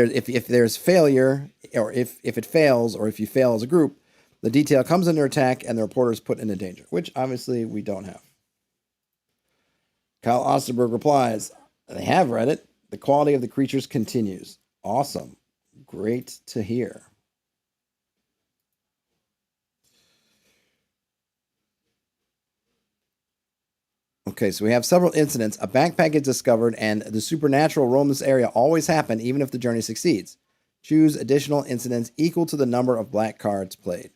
there's failure, or if it fails, or if you fail as a group, the detail comes under attack and the reporter is put into danger, which obviously we don't have. Kyle Osterberg replies, they have read it. The quality of the creatures continues. Awesome. Great to hear. Okay, so we have several incidents. A backpack is discovered, and the supernatural roam this area always happen, even if the journey succeeds. Choose additional incidents equal to the number of black cards played.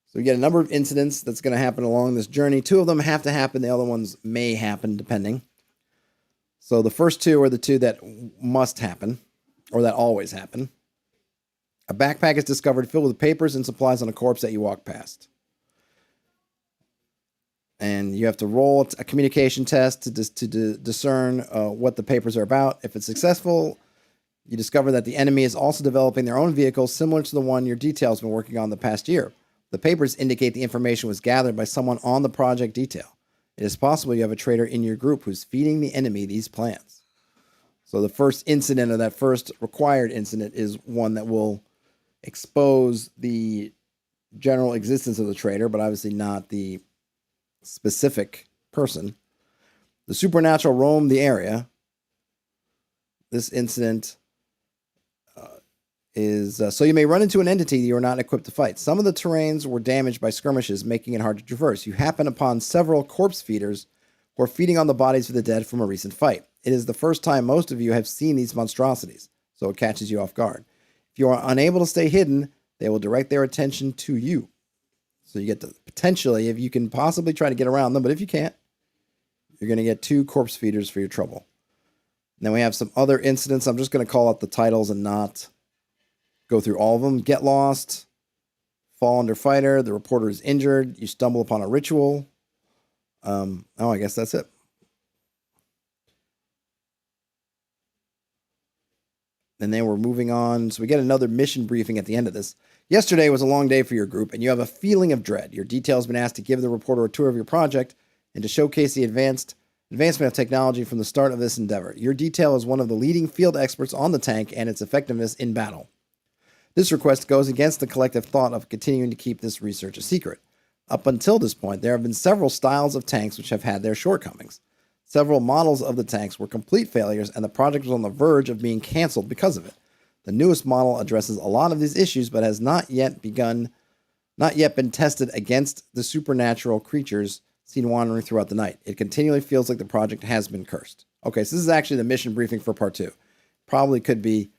So we get a number of incidents that's going to happen along this journey. 2 of them have to happen. The other ones may happen, depending. So the first 2 are the 2 that must happen, or that always happen. A backpack is discovered filled with papers and supplies on a corpse that you walk past. And you have to roll a communication test to discern what the papers are about. If it's successful, you discover that the enemy is also developing their own vehicle similar to the one your detail has been working on the past year. The papers indicate the information was gathered by someone on the project detail. It is possible you have a traitor in your group who's feeding the enemy these plans. So the first incident, or that first required incident, is one that will expose the general existence of the traitor, but obviously not the specific person. The supernatural roam the area. This incident is so you may run into an entity you are not equipped to fight. Some of the terrains were damaged by skirmishes, making it hard to traverse. You happen upon several corpse feeders who are feeding on the bodies of the dead from a recent fight. It is the first time most of you have seen these monstrosities, so it catches you off guard. If you are unable to stay hidden, they will direct their attention to you. So you get to, potentially, if you can possibly try to get around them, but if you can't, you're going to get 2 corpse feeders for your trouble. And then we have some other incidents. I'm just going to call out the titles and not go through all of them. Get lost, fall under fighter, the reporter is injured, you stumble upon a ritual. I guess that's it. And then we're moving on. So we get another mission briefing at the end of this. Yesterday was a long day for your group, and you have a feeling of dread. Your detail has been asked to give the reporter a tour of your project and to showcase the advancement of technology from the start of this endeavor. Your detail is one of the leading field experts on the tank and its effectiveness in battle. This request goes against the collective thought of continuing to keep this research a secret. Up until this point, there have been several styles of tanks which have had their shortcomings. Several models of the tanks were complete failures, and the project was on the verge of being canceled because of it. The newest model addresses a lot of these issues, but has not yet been tested against the supernatural creatures seen wandering throughout the night. It continually feels like the project has been cursed. Okay, so this is actually the mission briefing for part 2. Probably could be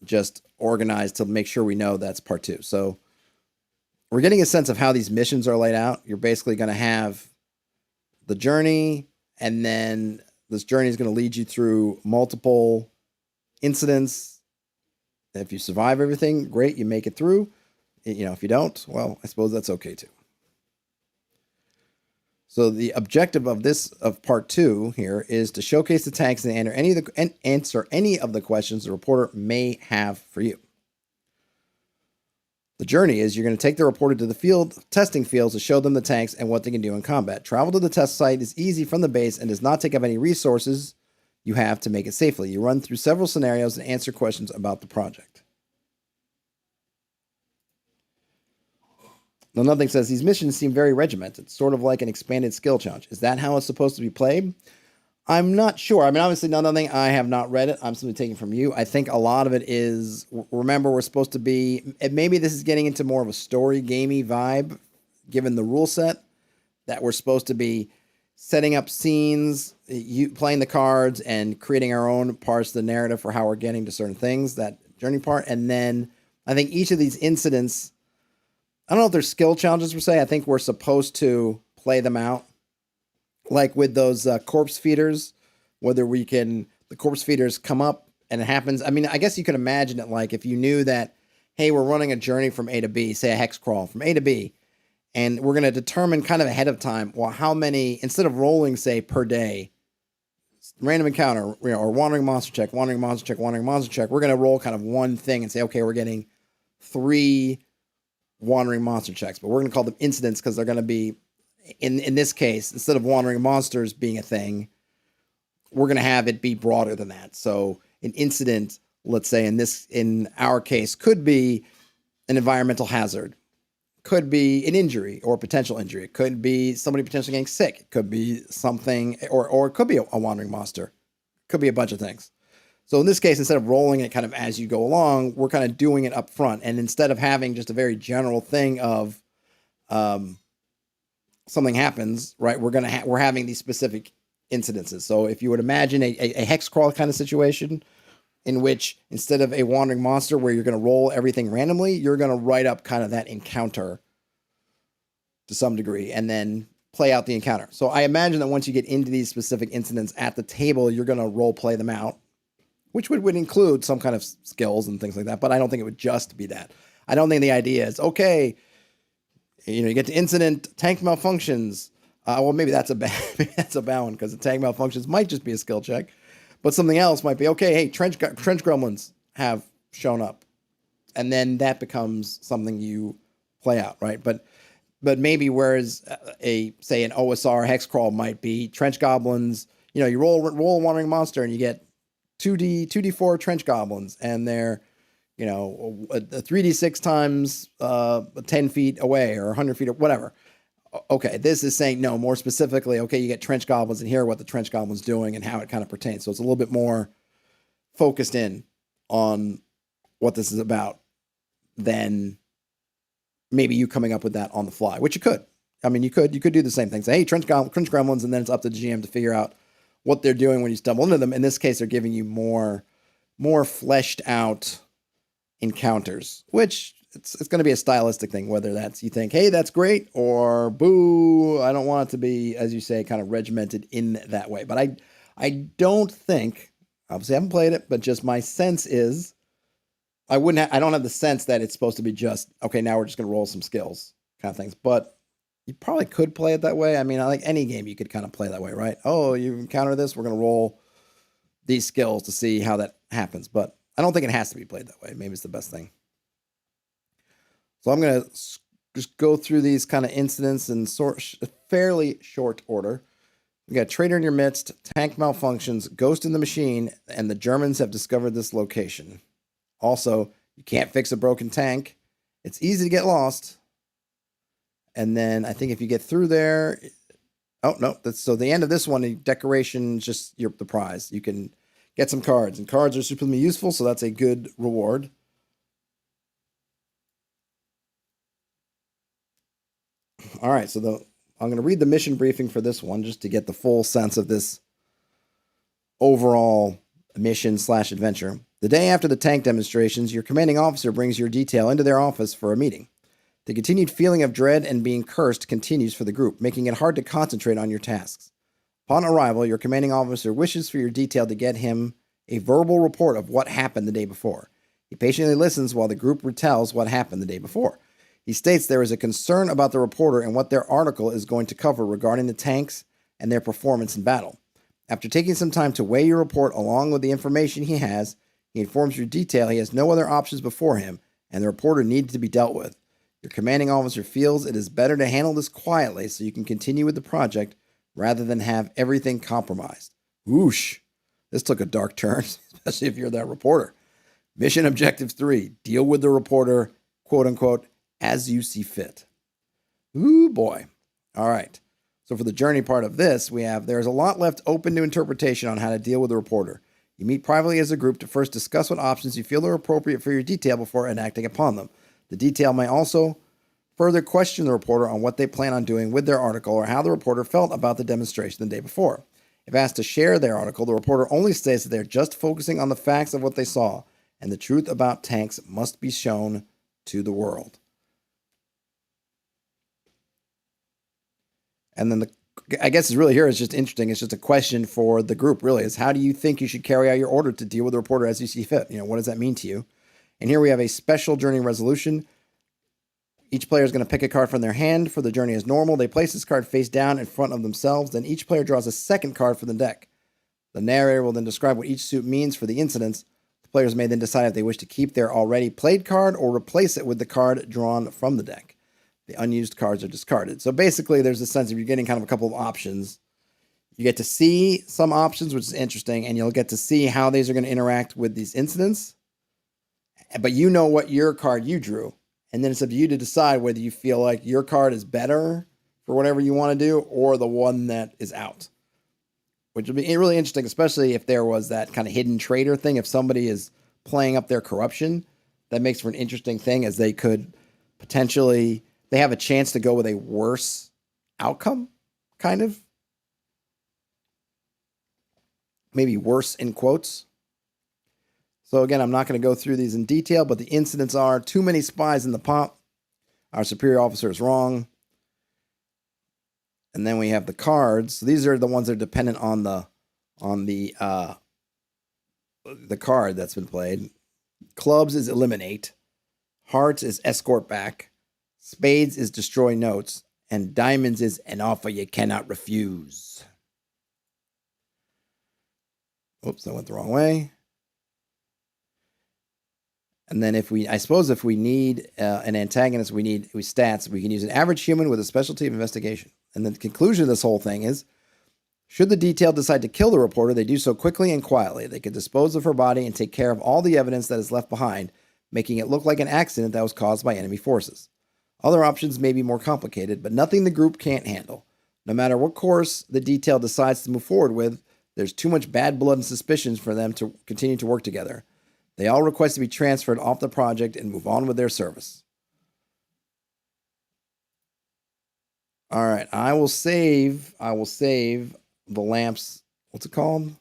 just organized to make sure we know that's part 2. So we're getting a sense of how these missions are laid out. You're basically going to have the journey, and then this journey is going to lead you through multiple incidents. If you survive everything, great, you make it through. If you don't, well, I suppose that's okay too. So the objective of part 2 here is to showcase the tanks and answer any of the questions the reporter may have for you. The journey is you're going to take the reporter to the testing fields to show them the tanks and what they can do in combat. Travel to the test site is easy from the base and does not take up any resources you have to make it safely. You run through several scenarios and answer questions about the project. Now, nothing says these missions seem very regimented, sort of like an expanded skill challenge. Is that how it's supposed to be played? I'm not sure. I mean, obviously, nothing. I have not read it. I'm simply taking from you. I think a lot of it is, remember, we're supposed to be, maybe this is getting into more of a story gamey vibe, given the rule set, that we're supposed to be setting up scenes, playing the cards, and creating our own parts of the narrative for how we're getting to certain things, that journey part. And then I think each of these incidents, I don't know if they're skill challenges per se. I think we're supposed to play them out. Like with those corpse feeders, whether the corpse feeders come up and it happens. I mean, I guess you could imagine it like if you knew that, hey, we're running a journey from A to B, say a hex crawl from A to B, And we're going to determine kind of ahead of time, well, how many, instead of rolling, say, per day, random encounter, or wandering monster check, wandering monster check, wandering monster check, we're going to roll kind of one thing and say, okay, we're getting 3 wandering monster checks, but we're going to call them incidents because they're going to be, in this case, instead of wandering monsters being a thing, we're going to have it be broader than that. So an incident, let's say in our case, could be an environmental hazard, could be an injury or potential injury. It could be somebody potentially getting sick. It could be something, or it could be a wandering monster. It could be a bunch of things. So in this case, instead of rolling it kind of as you go along, we're kind of doing it up front. And instead of having just a very general thing of something happens, right? We're having these specific incidences. So if you would imagine a hex crawl kind of situation, in which instead of a wandering monster where you're going to roll everything randomly, you're going to write up kind of that encounter to some degree and then play out the encounter. So I imagine that once you get into these specific incidents at the table, you're going to role play them out, which would include some kind of skills and things like that. But I don't think it would just be that. I don't think the idea is, okay, you get to incident, tank malfunctions. Well, maybe that's a bad one because the tank malfunctions might just be a skill check. But something else might be, okay, hey, trench gremlins have shown up. And then that becomes something you play out, right? But maybe whereas say an OSR hex crawl might be trench goblins, you roll a wandering monster and you get 2d4 trench goblins and they're, a 3d6 times 10 feet away or 100 feet or whatever. Okay, this is saying, no, more specifically, okay, you get trench goblins and hear what the trench goblin's doing and how it kind of pertains. So it's a little bit more focused in on what this is about than maybe you coming up with that on the fly, which you could. I mean, you could do the same thing. Say, hey, trench gremlins, and then it's up to the GM to figure out what they're doing when you stumble into them. In this case, they're giving you more fleshed out encounters, which it's going to be a stylistic thing, whether that's you think, hey, that's great, or boo, I don't want it to be, as you say, kind of regimented in that way. But I don't think, obviously I haven't played it, but just my sense is I don't have the sense that it's supposed to be just, okay, now we're just going to roll some skills kind of things. But you probably could play it that way. I mean, like any game, you could kind of play that way, right? Oh, you encounter this, we're going to roll these skills to see how that happens. But I don't think it has to be played that way. Maybe it's the best thing. So I'm going to just go through these kind of incidents in fairly short order. We got traitor in your midst, tank malfunctions, ghost in the machine, and the Germans have discovered this location. Also, you can't fix a broken tank. It's easy to get lost. And then I think if you get through there, oh no, so the end of this one, the decoration is just the prize. You can get some cards, and cards are supremely useful, so that's a good reward. All right, so I'm going to read the mission briefing for this one just to get the full sense of this overall mission/adventure. The day after the tank demonstrations, your commanding officer brings your detail into their office for a meeting. The continued feeling of dread and being cursed continues for the group, making it hard to concentrate on your tasks. Upon arrival, your commanding officer wishes for your detail to get him a verbal report of what happened the day before. He patiently listens while the group retells what happened the day before. He states there is a concern about the reporter and what their article is going to cover regarding the tanks and their performance in battle. After taking some time to weigh your report along with the information he has, he informs your detail he has no other options before him, and the reporter needs to be dealt with. Your commanding officer feels it is better to handle this quietly so you can continue with the project rather than have everything compromised. Whoosh! This took a dark turn, especially if you're that reporter. Mission Objective 3, deal with the reporter, quote-unquote, as you see fit. Ooh, boy. All right. So for the journey part of this, there's a lot left open to interpretation on how to deal with the reporter. You meet privately as a group to first discuss what options you feel are appropriate for your detail before enacting upon them. The detail may also further question the reporter on what they plan on doing with their article or how the reporter felt about the demonstration the day before. If asked to share their article, the reporter only states that they're just focusing on the facts of what they saw, and the truth about tanks must be shown to the world. And then I guess it's really here is just interesting. It's just a question for the group, really, is how do you think you should carry out your order to deal with the reporter as you see fit? What does that mean to you? And here we have a special journey resolution. Each player is going to pick a card from their hand for the journey as normal. They place this card face down in front of themselves. Then each player draws a second card from the deck. The narrator will then describe what each suit means for the incidents. The players may then decide if they wish to keep their already played card or replace it with the card drawn from the deck. The unused cards are discarded. So basically, there's a sense of you're getting kind of a couple of options. You get to see some options, which is interesting, and you'll get to see how these are going to interact with these incidents. But you know what your card you drew. And then it's up to you to decide whether you feel like your card is better for whatever you want to do or the one that is out. Which would be really interesting, especially if there was that kind of hidden traitor thing. If somebody is playing up their corruption, that makes for an interesting thing, as they could potentially, they have a chance to go with a worse outcome, kind of. Maybe worse in quotes. So again, I'm not going to go through these in detail, but the incidents are too many spies in the pot. Our superior officer is wrong. And then we have the cards. So these are the ones that are dependent on the card that's been played. Clubs is eliminate. Hearts is escort back. Spades is destroy notes. And diamonds is an offer you cannot refuse. Oops, I went the wrong way. And then if we need an antagonist, we stats. We can use an average human with a specialty of investigation. And the conclusion of this whole thing is, should the detail decide to kill the reporter, they do so quickly and quietly. They can dispose of her body and take care of all the evidence that is left behind, making it look like an accident that was caused by enemy forces. Other options may be more complicated, but nothing the group can't handle. No matter what course the detail decides to move forward with, there's too much bad blood and suspicions for them to continue to work together. They all request to be transferred off the project and move on with their service. All right, I will save the lamps. What's it called?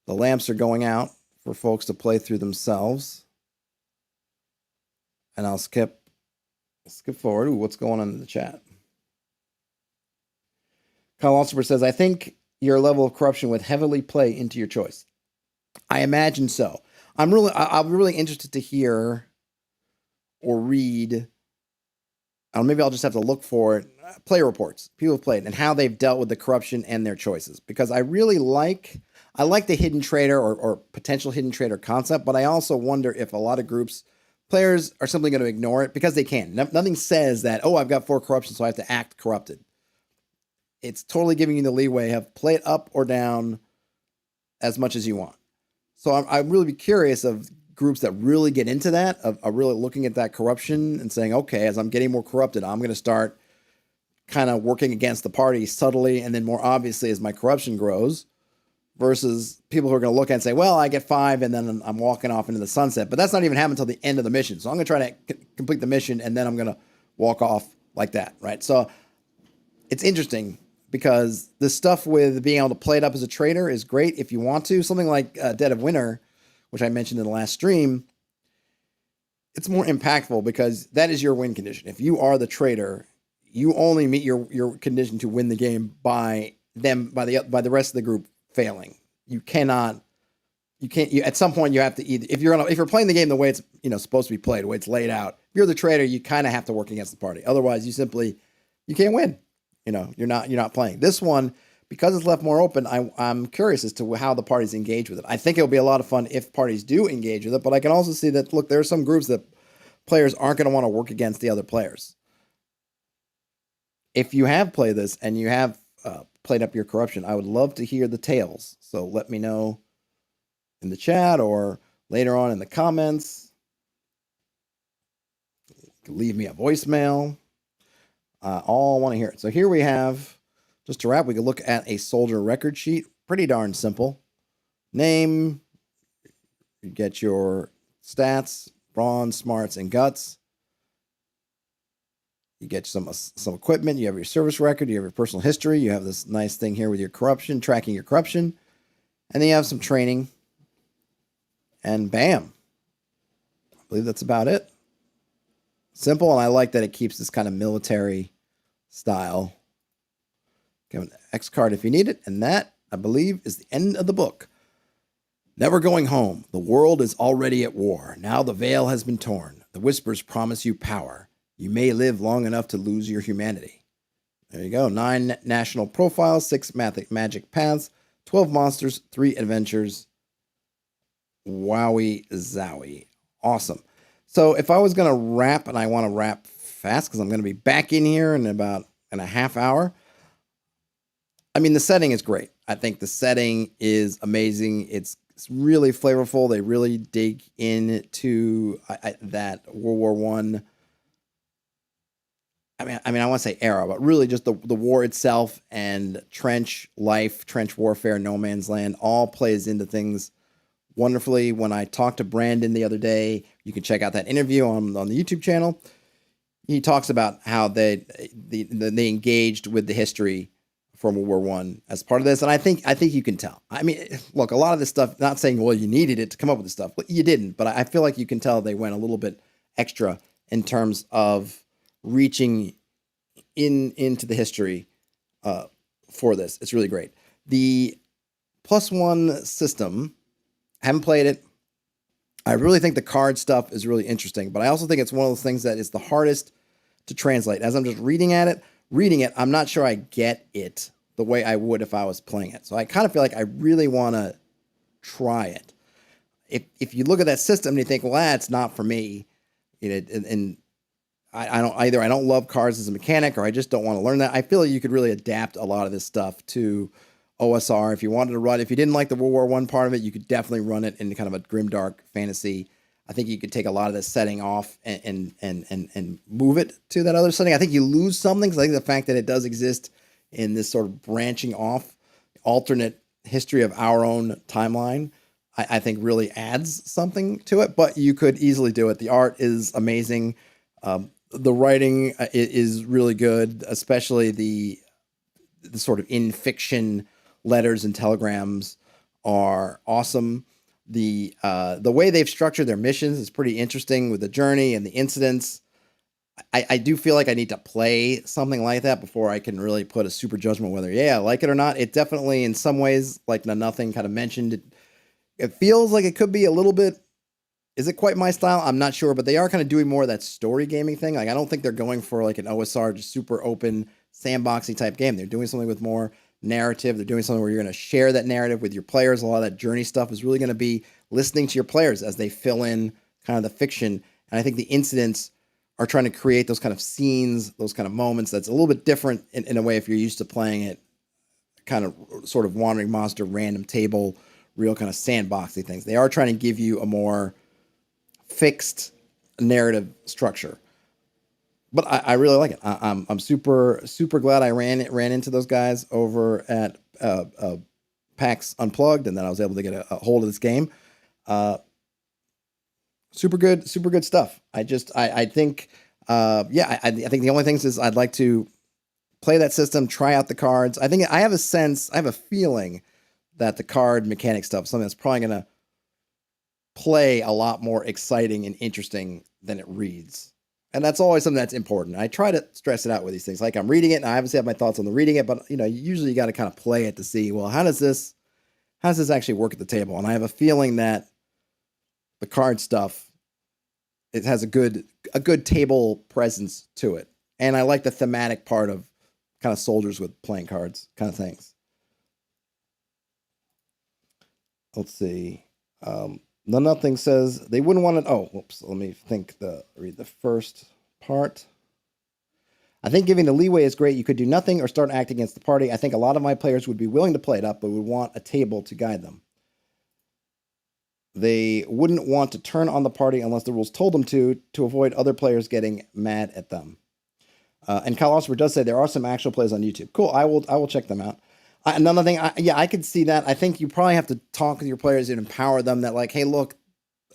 The lamps are going out for folks to play through themselves. And I'll skip forward. Ooh, what's going on in the chat? Kyle Alsper says, I think your level of corruption would heavily play into your choice. I imagine so. I'm really interested to hear or read, or maybe I'll just have to look for it, player reports, people who've played, and how they've dealt with the corruption and their choices. Because I really like the hidden traitor or potential hidden traitor concept, but I also wonder if a lot of players are simply going to ignore it because they can. Nothing says that, oh, I've got 4 corruption, so I have to act corrupted. It's totally giving you the leeway of play it up or down as much as you want. So I'm really curious of groups that really get into that, of really looking at that corruption and saying, okay, as I'm getting more corrupted, I'm going to start kind of working against the party subtly and then more obviously as my corruption grows, versus people who are going to look at it and say, well, I get 5 and then I'm walking off into the sunset. But that's not even happening until the end of the mission. So I'm going to try to complete the mission and then I'm going to walk off like that, right? So it's interesting, because the stuff with being able to play it up as a traitor is great if you want to. Something like Dead of Winter, which I mentioned in the last stream, it's more impactful because that is your win condition. If you are the traitor, you only meet your condition to win the game by the rest of the group failing. At some point you have to either, if you're playing the game the way it's supposed to be played, the way it's laid out, if you're the traitor, you kind of have to work against the party. Otherwise, you can't win. You're not playing. This one, because it's left more open, I'm curious as to how the parties engage with it. I think it'll be a lot of fun if parties do engage with it, but I can also see that, look, there are some groups that players aren't going to want to work against the other players. If you have played this and you have played up your corruption, I would love to hear the tales. So let me know in the chat or later on in the comments. You can leave me a voicemail. All want to hear it. So here we have, just to wrap, we can look at a soldier record sheet. Pretty darn simple. Name, you get your stats, brawn, smarts, and guts. You get some equipment. You have your service record. You have your personal history. You have this nice thing here with your corruption, tracking your corruption. And then you have some training. And bam. I believe that's about it. Simple, and I like that it keeps this kind of military style. Give an X card if you need it, and that, I believe, is the end of the book. Never going home. The world is already at war. Now the veil has been torn. The whispers promise you power. You may live long enough to lose your humanity. There you go. 9 national profiles, 6 magic paths, 12 monsters, 3 adventures. Wowie zowie. Awesome. So if I was going to wrap, and I want to wrap fast because I'm going to be back in here in about a half hour. I mean, the setting is great. I think the setting is amazing. It's really flavorful. They really dig into that World War One. I mean, I want to say era, but really just the war itself and trench life, trench warfare, no man's land, all plays into things wonderfully. When I talked to Brandon the other day, you can check out that interview on the YouTube channel. He talks about how they engaged with the history from World War One as part of this, and I think you can tell. I mean, look, a lot of this stuff. Not saying well you needed it to come up with this stuff, but you didn't. But I feel like you can tell they went a little bit extra in terms of reaching into the history for this. It's really great. The +1 system, I haven't played it. I really think the card stuff is really interesting, but I also think it's one of those things that is the hardest to translate. As I'm just reading it, I'm not sure I get it the way I would if I was playing it. So I kind of feel like I really want to try it. If you look at that system and you think, well, that's not for me, and I don't love cards as a mechanic, or I just don't want to learn that. I feel like you could really adapt a lot of this stuff to OSR. If you wanted to run, if you didn't like the World War One part of it, you could definitely run it in kind of a grimdark fantasy. I think you could take a lot of this setting off and move it to that other setting. I think you lose something, because I think the fact that it does exist in this sort of branching off alternate history of our own timeline, I think really adds something to it. But you could easily do it. The art is amazing. The writing is really good, especially the sort of in fiction letters and telegrams are awesome. The way they've structured their missions is pretty interesting with the journey and the incidents. I do feel like I need to play something like that before I can really put a super judgment whether, I like it or not. It definitely, in some ways, like Nothing kind of mentioned, it feels like it could be a little bit. Is it quite my style? I'm not sure, but they are kind of doing more of that story gaming thing. Like, I don't think they're going for like an OSR, just super open, sandboxy type game. They're doing something with more narrative. They're doing something where you're going to share that narrative with your players. A lot of that journey stuff is really going to be listening to your players as they fill in kind of the fiction. And I think the incidents are trying to create those kind of scenes, those kind of moments that's a little bit different in a way if you're used to playing it kind of sort of wandering monster, random table, real kind of sandboxy things. They are trying to give you a more fixed narrative structure, but I really like it. I'm super glad I ran into those guys over at PAX Unplugged, and then I was able to get a hold of this game. Super good stuff. I think I think the only things is I'd like to play that system, try out the cards. I think I have a feeling that the card mechanic stuff is something that's probably going to play a lot more exciting and interesting than it reads. And that's always something that's important. I try to stress it out with these things. Like, I'm reading it, and I obviously have my thoughts on the reading it, but usually you got to kind of play it to see, well, how does this actually work at the table? And I have a feeling that the card stuff, it has a good table presence to it. And I like the thematic part of kind of soldiers with playing cards kind of things. Let's see. Nothing says they wouldn't want to. Oh, whoops. Let me read the first part. I think giving the leeway is great. You could do nothing or start acting against the party. I think a lot of my players would be willing to play it up, but would want a table to guide them. They wouldn't want to turn on the party unless the rules told them to avoid other players getting mad at them. And Kyle Osborne does say there are some actual plays on YouTube. Cool. I will check them out. Another thing, I could see that. I think you probably have to talk with your players and empower them that, like, hey, look,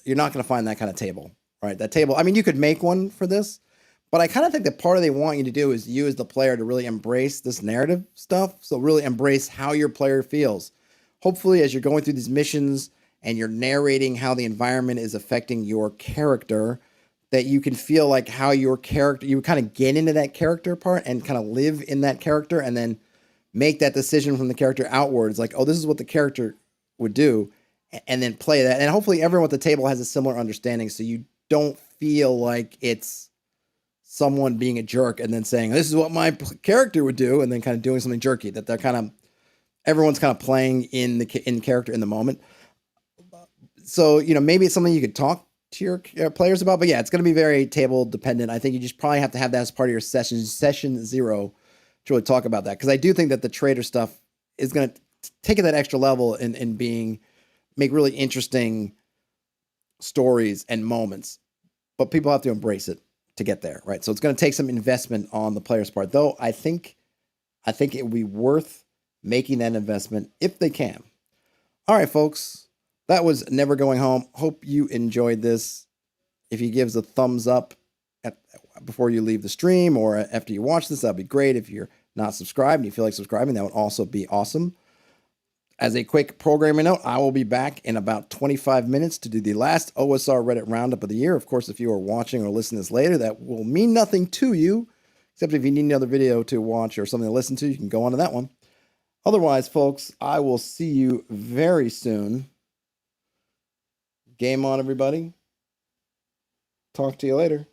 you're not going to find that kind of table, right? That table, I mean, you could make one for this, but I kind of think that part of they want you to do is you as the player to really embrace this narrative stuff. So really embrace how your player feels. Hopefully, as you're going through these missions and you're narrating how the environment is affecting your character, that you can feel like how your character, you kind of get into that character part and kind of live in that character, and then make that decision from the character outwards, like, oh, this is what the character would do, and then play that. And hopefully everyone at the table has a similar understanding, so you don't feel like it's someone being a jerk and then saying, this is what my character would do, and then kind of doing something jerky, that they're kind of, everyone's kind of playing in character in the moment. So, maybe it's something you could talk to your players about, but yeah, it's going to be very table dependent. I think you just probably have to have that as part of your session 0 to really talk about that. Cause I do think that the trader stuff is going to take it that extra level in make really interesting stories and moments, but people have to embrace it to get there. Right. So it's going to take some investment on the player's part, though. I think it would be worth making that investment if they can. All right, folks, that was Never Going Home. Hope you enjoyed this. If you give us a thumbs up before you leave the stream or after you watch this, that'd be great. If you're not subscribed and you feel like subscribing, that would also be awesome. As a quick programming note, I will be back in about 25 minutes to do the last OSR Reddit roundup of the year. Of course, if you are watching or listening to this later, that will mean nothing to you, except if you need another video to watch or something to listen to, you can go on to that one. Otherwise, folks, I will see you very soon. Game on, everybody. Talk to you later.